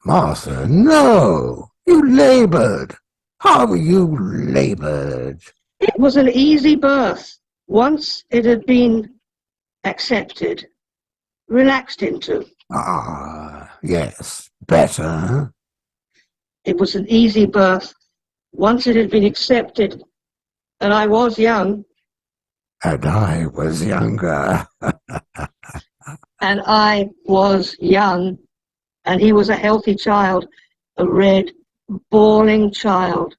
S2: Martha, no! You labored! How you labored!
S1: It was an easy birth once it had been accepted, relaxed into.
S2: Ah, yes, better.
S1: It was an easy birth once it had been accepted, and I was young.
S2: And I was younger.
S1: And I was young, and he was a healthy child, a red, bawling child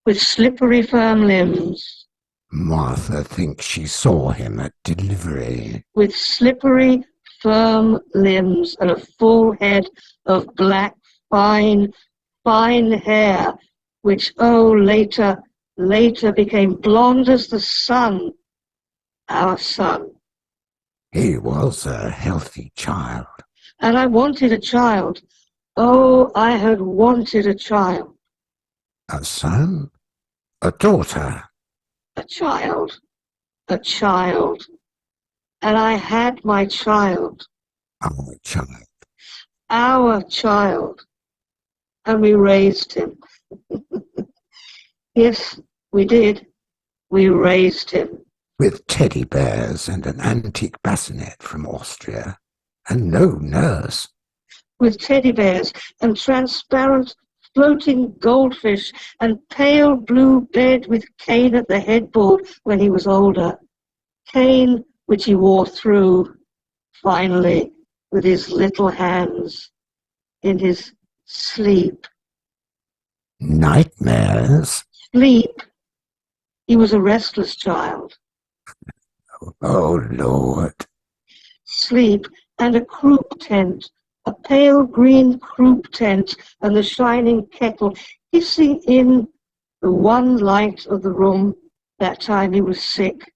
S1: with slippery, firm limbs.
S2: Martha thinks she saw him at delivery.
S1: With slippery, firm limbs and a full head of black, fine hair, which, later became blonde as the sun, our son.
S2: He was a healthy child.
S1: And I wanted a child. Oh, I had wanted a child.
S2: A son? A daughter?
S1: A child. And I had my child.
S2: Our child.
S1: Our child. And we raised him. Yes, we did. We raised him.
S2: With teddy bears and an antique bassinet from Austria, and no nurse.
S1: With teddy bears and transparent floating goldfish and pale blue bed with cane at the headboard when he was older. Cane which he wore through, finally, with his little hands, in his sleep.
S2: Nightmares?
S1: Sleep. He was a restless child.
S2: Oh, Lord.
S1: Sleep and a croup tent, a pale green croup tent, and the shining kettle hissing in the one light of the room that time he was sick,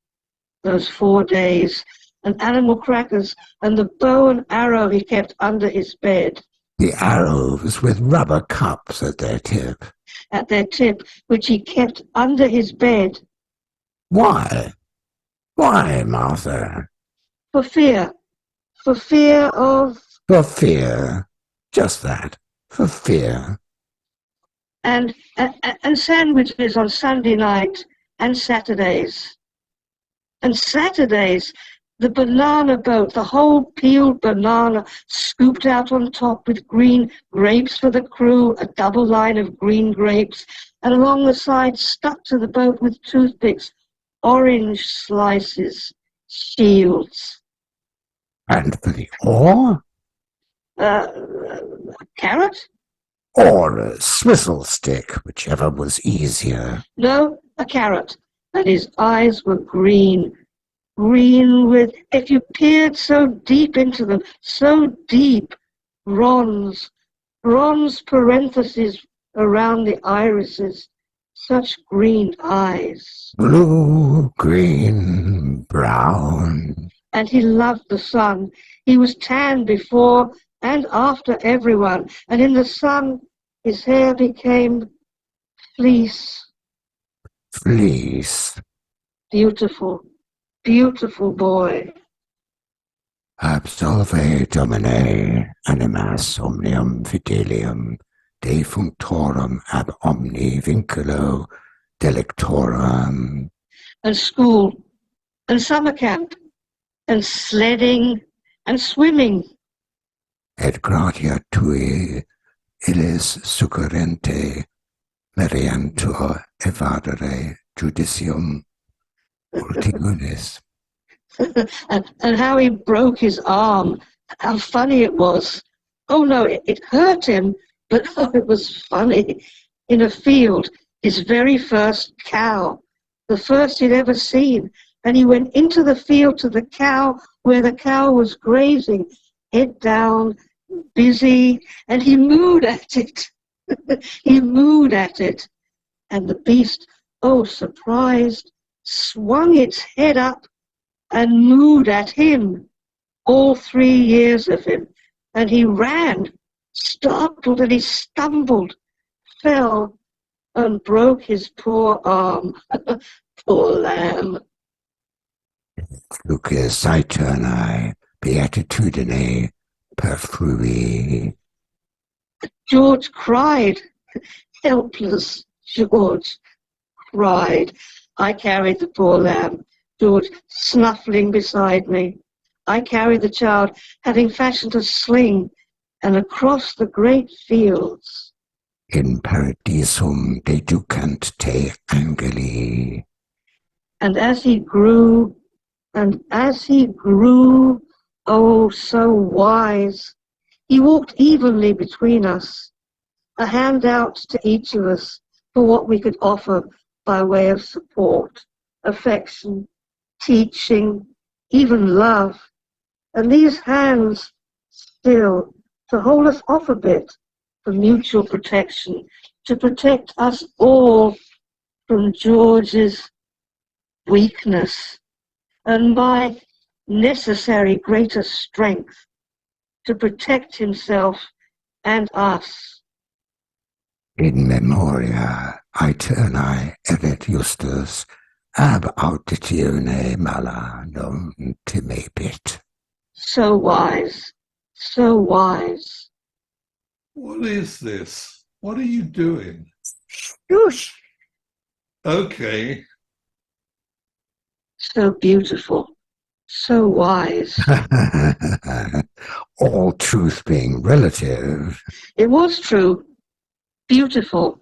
S1: those 4 days, and animal crackers and the bow and arrow he kept under his bed.
S2: The arrows with rubber cups at their tip.
S1: At their tip, which he kept under his bed.
S2: Why? Why, Martha?
S1: For fear. For fear of...
S2: For fear. Just that. For fear.
S1: And sandwiches on Sunday night and Saturdays. And Saturdays, the banana boat, the whole peeled banana scooped out on top with green grapes for the crew, a double line of green grapes, and along the side stuck to the boat with toothpicks, orange slices, shields.
S2: And for the oar?
S1: Carrot?
S2: Or a swizzle stick, whichever was easier.
S1: No, a carrot. And his eyes were green. Green with, if you peered so deep into them, so deep, bronze parentheses around the irises, such green eyes.
S2: Blue, green, brown.
S1: And he loved the sun. He was tan before and after everyone, and in the sun his hair became fleece.
S2: Fleece.
S1: Beautiful, beautiful boy.
S2: Absolve Domine, animas omnium fidelium, defunctorum ab omni vinculo delictorum.
S1: And school, and summer camp, and sledding, and swimming.
S2: Et gratia tui illis succurrente meriantur evadere judicium ultigulis.
S1: and how he broke his arm, how funny it was. Oh no, it hurt him, but oh, it was funny. In a field, his very first cow, the first he'd ever seen, and he went into the field to the cow where the cow was grazing, head down, busy, and he mooed at it. He mooed at it, and the beast, oh surprised, swung its head up and mooed at him, all 3 years of him, and he ran, startled, and he stumbled, fell, and broke his poor arm. Poor lamb.
S2: Lucas Aeternae beatitudine perfrui.
S1: George cried, helpless George cried. I carried the poor lamb, George snuffling beside me. I carried the child, having fashioned a sling, and across the great fields.
S2: In paradisum deducant te angeli.
S1: And as he grew, oh, so wise, he walked evenly between us, a hand out to each of us for what we could offer by way of support, affection, teaching, even love. And these hands still to hold us off a bit for mutual protection, to protect us all from George's weakness and my necessary greater strength to protect himself and us.
S2: In memoria aeternae erit justus ab auditione mala non timebit.
S1: So wise, so wise.
S3: What is this? What are you doing?
S4: Shush.
S3: Okay.
S1: So beautiful, so wise.
S2: All truth being relative.
S1: It was true, beautiful,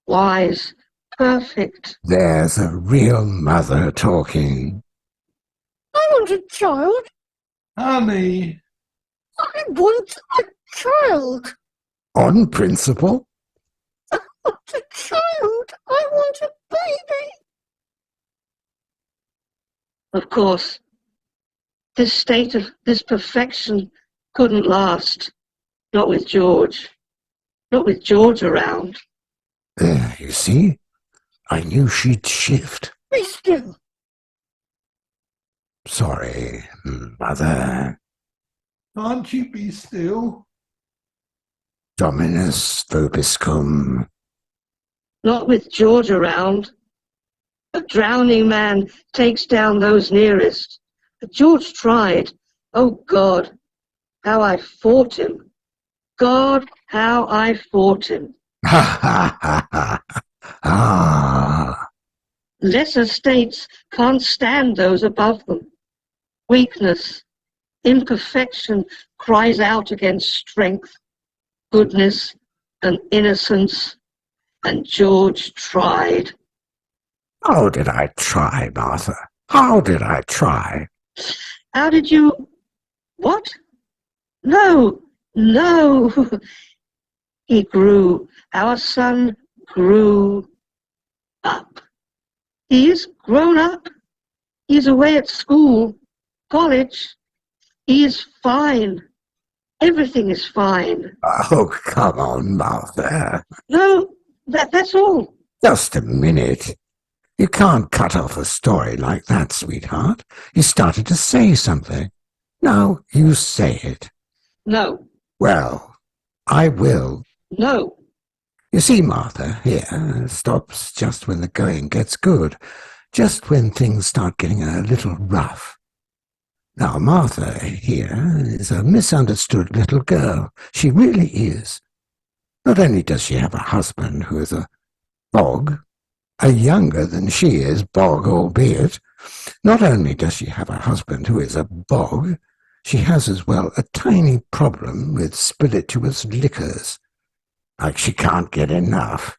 S1: wise, perfect.
S2: There's a real mother talking.
S4: I want a child.
S3: Honey,
S4: I want a child.
S2: On principle?
S4: I want a child. I want a baby.
S1: Of course, this state of this perfection couldn't last. Not with George. Not with George around.
S2: There, you see? I knew she'd shift.
S4: Be still.
S2: Sorry, mother.
S3: can't you be still?
S2: Dominus vobiscum.
S1: Not with George around. A drowning man takes down those nearest. George tried. Oh God, how I fought him. God, how I fought him.
S2: Ha ha ha ha. Ah.
S1: Lesser states can't stand those above them. Weakness, imperfection cries out against strength, goodness, and innocence. And George tried.
S2: How did I try, Martha? How did I try?
S1: How did you... What? No, no. He grew. Our son grew up. He is grown up. He's away at school, college. He is fine. Everything is fine.
S2: Oh, come on, Martha.
S1: No, that's all.
S2: Just a minute. You can't cut off a story like that, sweetheart. You started to say something. Now you say it.
S1: No,
S2: Well, I will.
S1: no.
S2: You see, Martha, here, stops just when the going gets good, just when things start getting a little rough. Now, Martha here is a misunderstood little girl. She really is. Not only does she have a husband who is a bog, a younger than she is, bog albeit, not only does she have a husband who is a bog, she has as well a tiny problem with spirituous liquors. Like she can't get enough.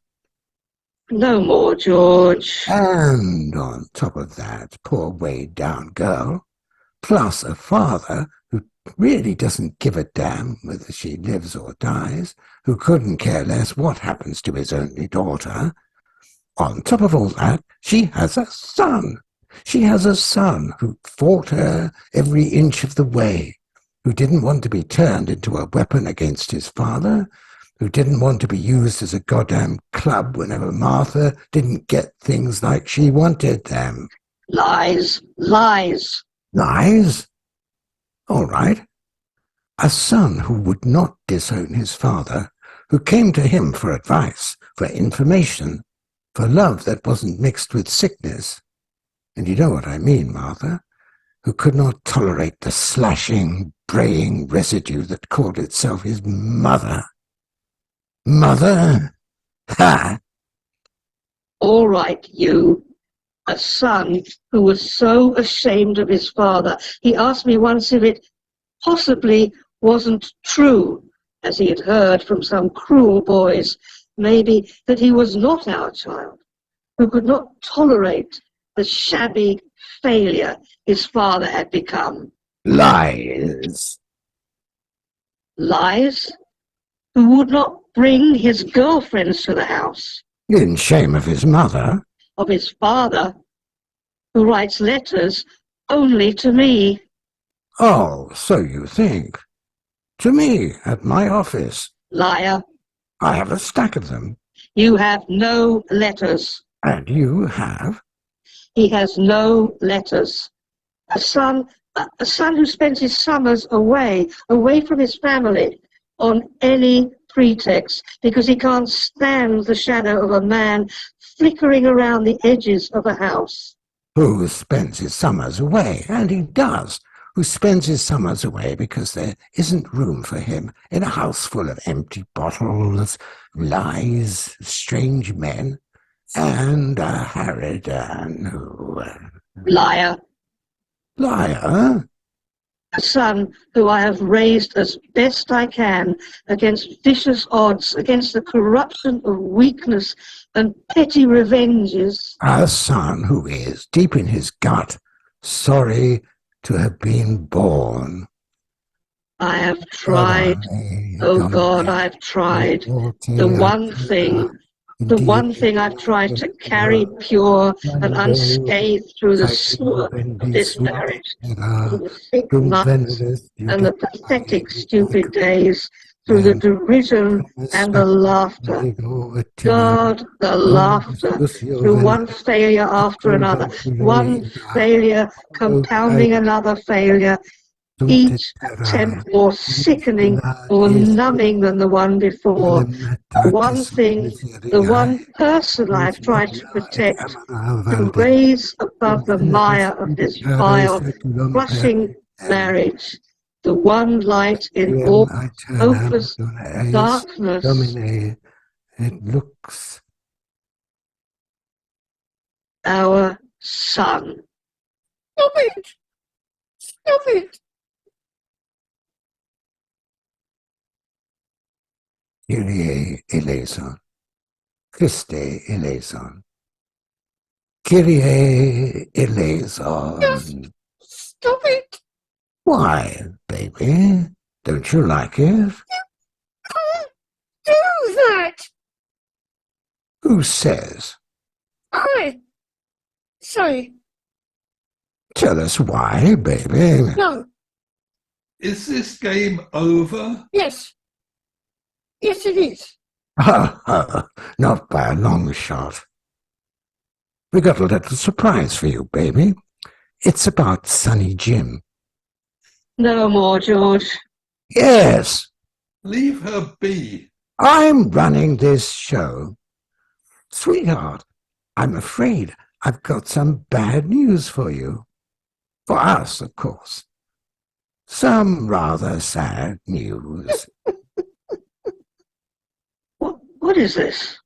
S1: No more, George.
S2: And on top of that, poor weighed down girl, plus a father who really doesn't give a damn whether she lives or dies, who couldn't care less what happens to his only daughter. On top of all that, she has a son. She has a son who fought her every inch of the way, who didn't want to be turned into a weapon against his father, who didn't want to be used as a goddamn club whenever Martha didn't get things like she wanted them.
S1: Lies, lies.
S2: Lies? All right. A son who would not disown his father, who came to him for advice, for information, for love that wasn't mixed with sickness. And you know what I mean, Martha, who could not tolerate the slashing, braying residue that called itself his mother. Mother? Ha!
S1: All right, you. A son who was so ashamed of his father. He asked me once if it possibly wasn't true, as he had heard from some cruel boys, maybe that he was not our child, who could not tolerate the shabby failure his father had become.
S2: Lies.
S1: Lies? Who would not bring his girlfriends to the house.
S2: In shame of his mother.
S1: Of his father, who writes letters only to me.
S2: Oh, so you think. To me, at my office.
S1: Liar.
S2: I have a stack of them.
S1: You have no letters.
S2: And you have?
S1: He has no letters. A son who spends his summers away from his family on any pretext, because he can't stand the shadow of a man flickering around the edges of a house.
S2: Who spends his summers away, and he does, who spends his summers away because there isn't room for him in a house full of empty bottles, lies, strange men, and a harridan who...
S1: Liar.
S2: Liar?
S1: A son who I have raised as best I can against vicious odds, against the corruption of weakness and petty revenges.
S2: A son who is, deep in his gut, sorry to have been born.
S1: I have tried, oh God, I've tried. The one thing I've tried to carry pure and unscathed through the sewer of this marriage, through the sick months and the pathetic stupid days, through the derision and the laughter. God, the laughter, through one failure after another, one failure compounding another failure, each attempt more sickening or numbing than the one before. The one thing, the one person I've tried to protect, to raise above the mire of this vile, crushing marriage, the one light in all hopeless darkness.
S2: It looks...
S1: Our son.
S4: Stop it! Stop it!
S2: Kyrie eleison. Christe eleison. Kyrie eleison.
S4: Stop it!
S2: Why, baby? Don't you like it?
S4: Can't do that!
S2: Who says?
S4: I say
S2: Tell us why, baby.
S4: no.
S3: Is this game over?
S4: Yes. Yes, it is.
S2: Not by a long shot. We got a little surprise for you, baby. It's about Sonny Jim.
S1: No more, George.
S2: Yes,
S3: Leave her be.
S2: I'm running this show. Sweetheart, I'm afraid I've got some bad news for you. For us, of course. Some rather sad news.
S1: What is this?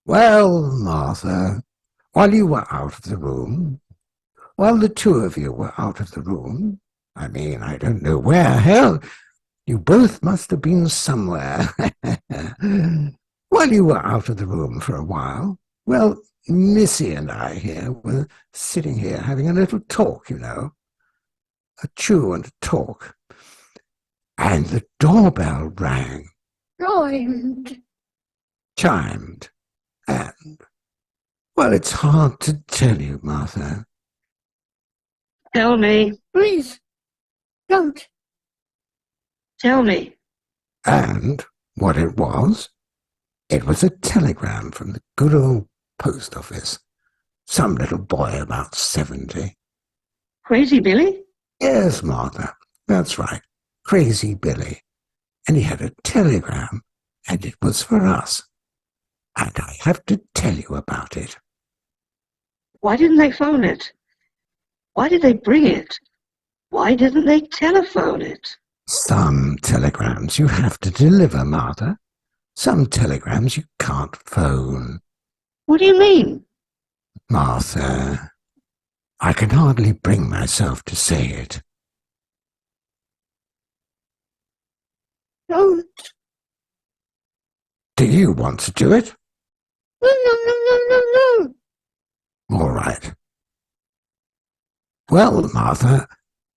S2: Well, Martha, while you were out of the room, while the two of you were out of the room, I mean, I don't know where, hell, you both must have been somewhere. While you were out of the room for a while, well, Missy and I here were sitting here having a little talk, you know, a chew and a talk, and the doorbell rang. Chimed, and, well, it's hard to tell you, Martha.
S1: Tell me.
S4: Please, don't.
S1: Tell me.
S2: And what it was a telegram from the good old post office. Some little boy about 70.
S1: Crazy Billy?
S2: Yes, Martha, that's right. Crazy Billy. And he had a telegram, and it was for us. And I have to tell you about it.
S1: Why didn't they phone it? Why did they bring it? Why didn't they telephone it?
S2: Some telegrams you have to deliver, Martha. Some telegrams you can't phone.
S1: What do you mean?
S2: Martha, I can hardly bring myself to say it.
S4: Don't.
S2: Do you want to do it?
S4: No.
S2: All right. Well, Martha,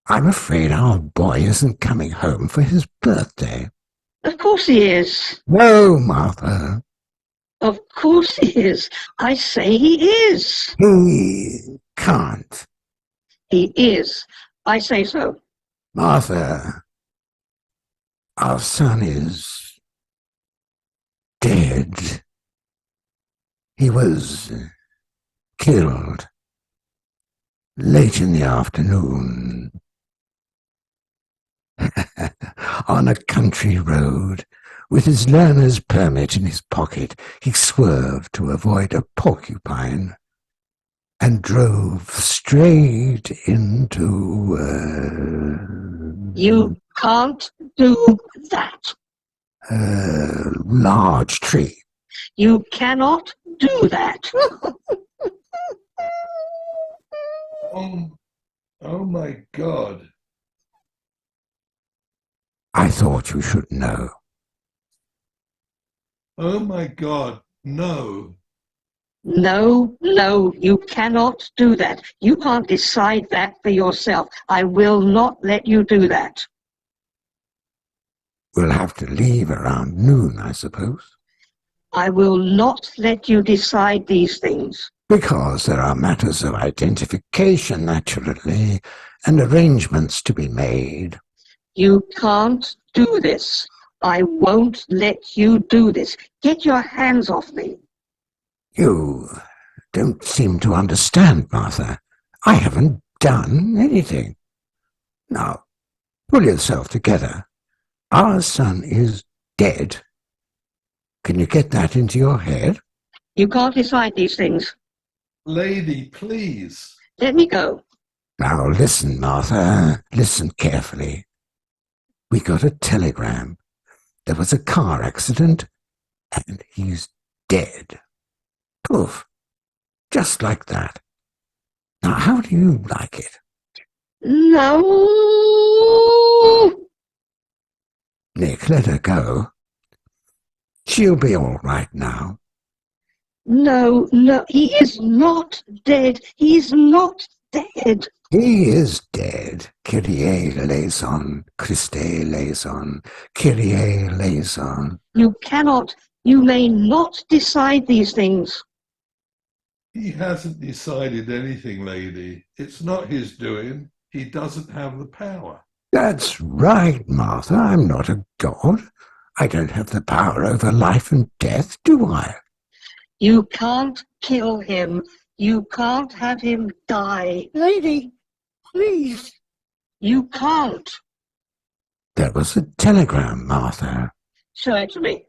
S2: I'm afraid our boy isn't coming home for his birthday.
S1: Of course he is.
S2: No, Martha.
S1: Of course he is. I say he is.
S2: He can't.
S1: He is. I say so.
S2: Martha, our son is dead. He was killed late in the afternoon on a country road. With his learner's permit in his pocket, he swerved to avoid a porcupine and drove straight into
S1: You can't do that.
S2: a large tree.
S1: You cannot do that.
S3: Oh my God.
S2: I thought you should know.
S3: Oh my God. No.
S1: No, no, you cannot do that. You can't decide that for yourself. I will not let you do that.
S2: We'll have to leave around noon, I suppose.
S1: I will not let you decide these things.
S2: Because there are matters of identification, naturally, and arrangements to be made.
S1: You can't do this. I won't let you do this. Get your hands off me.
S2: You don't seem to understand, Martha. I haven't done anything. Now, pull yourself together. Our son is dead. Can you get that into your head?
S1: You can't decide these things.
S3: Lady, please.
S1: Let me go.
S2: Now listen, Martha. Listen carefully. We got a telegram. There was a car accident, and he's dead. Poof. Just like that. Now, how do you like it?
S1: No.
S2: Nick, let her go. She'll be all right now.
S1: No, no, he is not dead. He's not dead.
S2: He is dead. Kyrie eleison, Christe eleison, Kyrie eleison.
S1: You cannot, you may not decide these things.
S3: He hasn't decided anything, lady. It's not his doing. He doesn't have the power.
S2: That's right, Martha. I'm not a god. I don't have the power over life and death, do I?
S1: You can't kill him. You can't have him die.
S4: Lady, please.
S1: You can't.
S2: There was a telegram, Martha.
S1: Show it to me.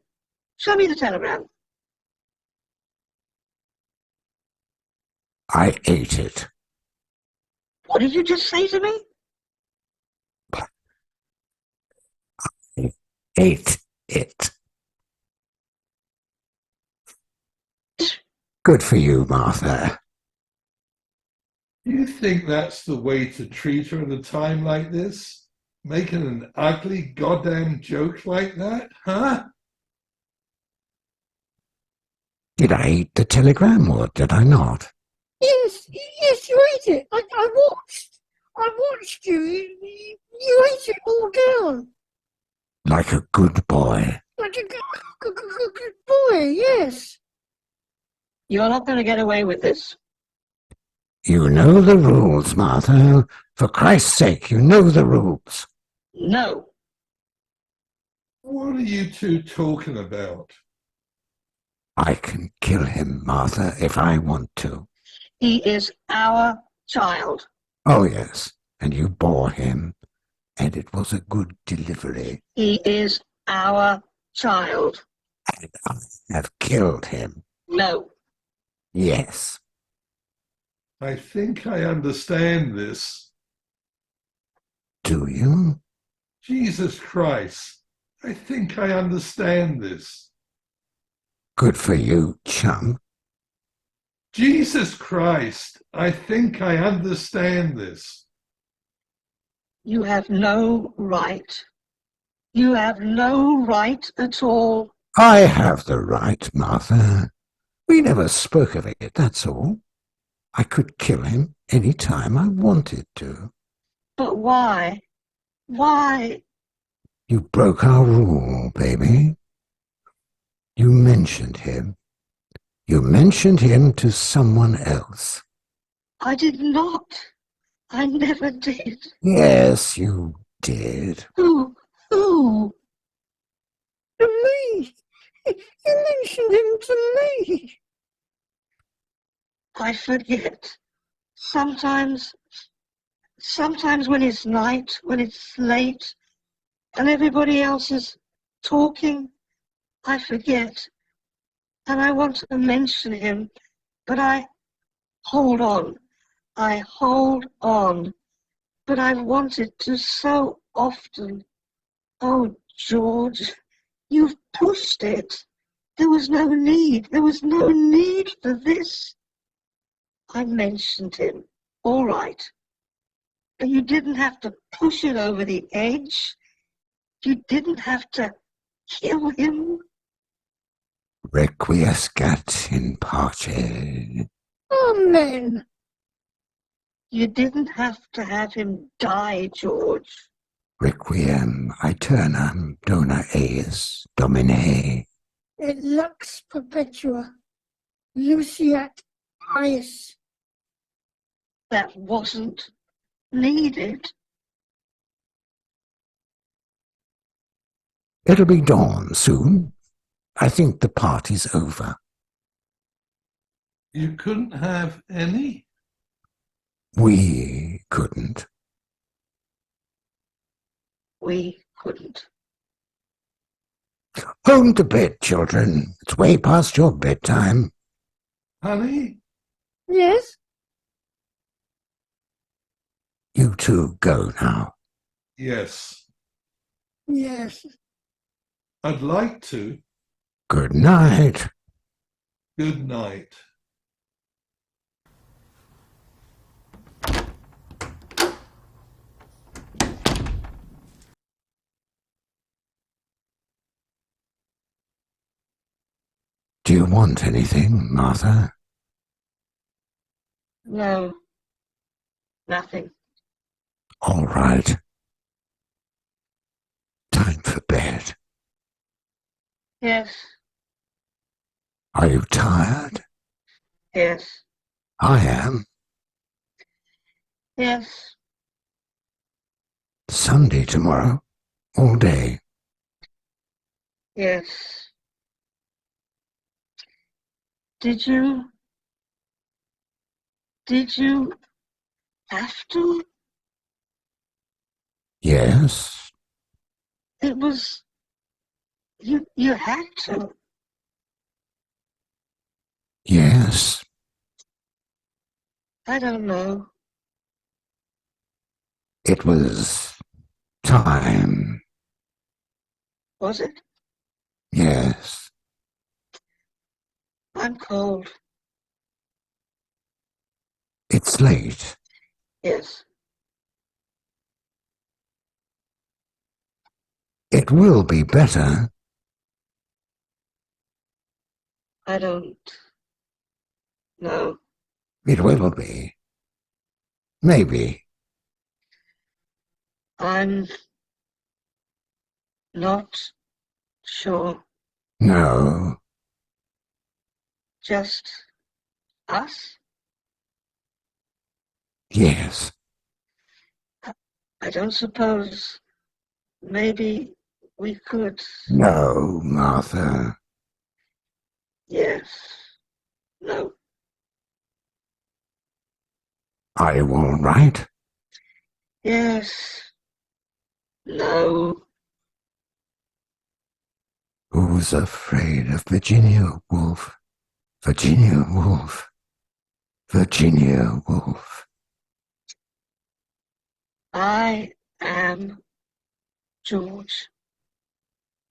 S1: Show me the telegram.
S2: I ate it.
S1: What did you just say to me?
S2: I ate it. Good for you, Martha.
S3: You think that's the way to treat her at a time like this? Making an ugly goddamn joke like that, huh?
S2: Did I eat the telegram or did I not?
S4: Yes, yes, you ate it. I watched you. You ate it all down.
S2: Like a good boy.
S4: Like a good boy, yes.
S1: You're not going to get away with this.
S2: You know the rules, Martha. For Christ's sake, you know the rules.
S1: No.
S3: What are you two talking about?
S2: I can kill him, Martha, if I want to.
S1: He is our child.
S2: Oh, yes, and you bore him, and it was a good delivery.
S1: He is our child.
S2: And I have killed him.
S1: No.
S2: Yes.
S3: I think I understand this.
S2: Do you?
S3: Jesus Christ, I think I understand this.
S2: Good for you, chum.
S3: Jesus Christ, I think I understand this.
S1: You have no right. You have no right at all.
S2: I have the right, Martha. We never spoke of it, that's all. I could kill him any time I wanted to.
S1: But why? Why?
S2: You broke our rule, baby. You mentioned him. You mentioned him to someone else.
S1: I did not. I never did.
S2: Yes, you did.
S1: Who? Who?
S4: To me. You mentioned him to me.
S1: I forget. Sometimes when it's night, when it's late, and everybody else is talking, I forget. And I want to mention him, but I hold on. I hold on. But I've wanted to so often. Oh, George, you've pushed it. There was no need. There was no need for this. I mentioned him. All right. But you didn't have to push it over the edge. You didn't have to kill him.
S2: Requiescat in pace.
S4: Amen.
S1: You didn't have to have him die, George.
S2: Requiem aeternam dona eis Domine.
S4: Et lux perpetua. Luciat ius.
S1: That wasn't needed.
S2: It'll be dawn soon. I think the party's over.
S3: You couldn't have any?
S2: We couldn't.
S1: We couldn't.
S2: Home to bed, children. It's way past your bedtime.
S3: Honey?
S4: Yes?
S2: You two go now.
S3: Yes.
S4: Yes.
S3: I'd like to.
S2: Good night.
S3: Good night.
S2: Do you want anything, Martha?
S1: No. Nothing.
S2: All right. Time for bed.
S1: Yes.
S2: Are you tired?
S1: Yes.
S2: I am.
S1: Yes.
S2: Sunday tomorrow. All day.
S1: Yes. Did you have to?
S2: Yes.
S1: It was, you had to.
S2: Yes.
S1: I don't know.
S2: It was time.
S1: Was it?
S2: Yes.
S1: I'm cold.
S2: It's late.
S1: Yes.
S2: It will be better.
S1: I don't know.
S2: It will be. Maybe.
S1: I'm not sure.
S2: No.
S1: Just us?
S2: Yes.
S1: I don't suppose maybe we could.
S2: No, Martha.
S1: Yes. No.
S2: Are you all right?
S1: Yes. No.
S2: Who's afraid of Virginia Woolf? Virginia Woolf. Virginia Woolf.
S1: I am George.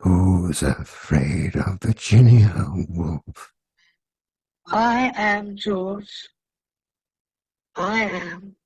S2: Who's afraid of Virginia Woolf?
S1: I am George. I am.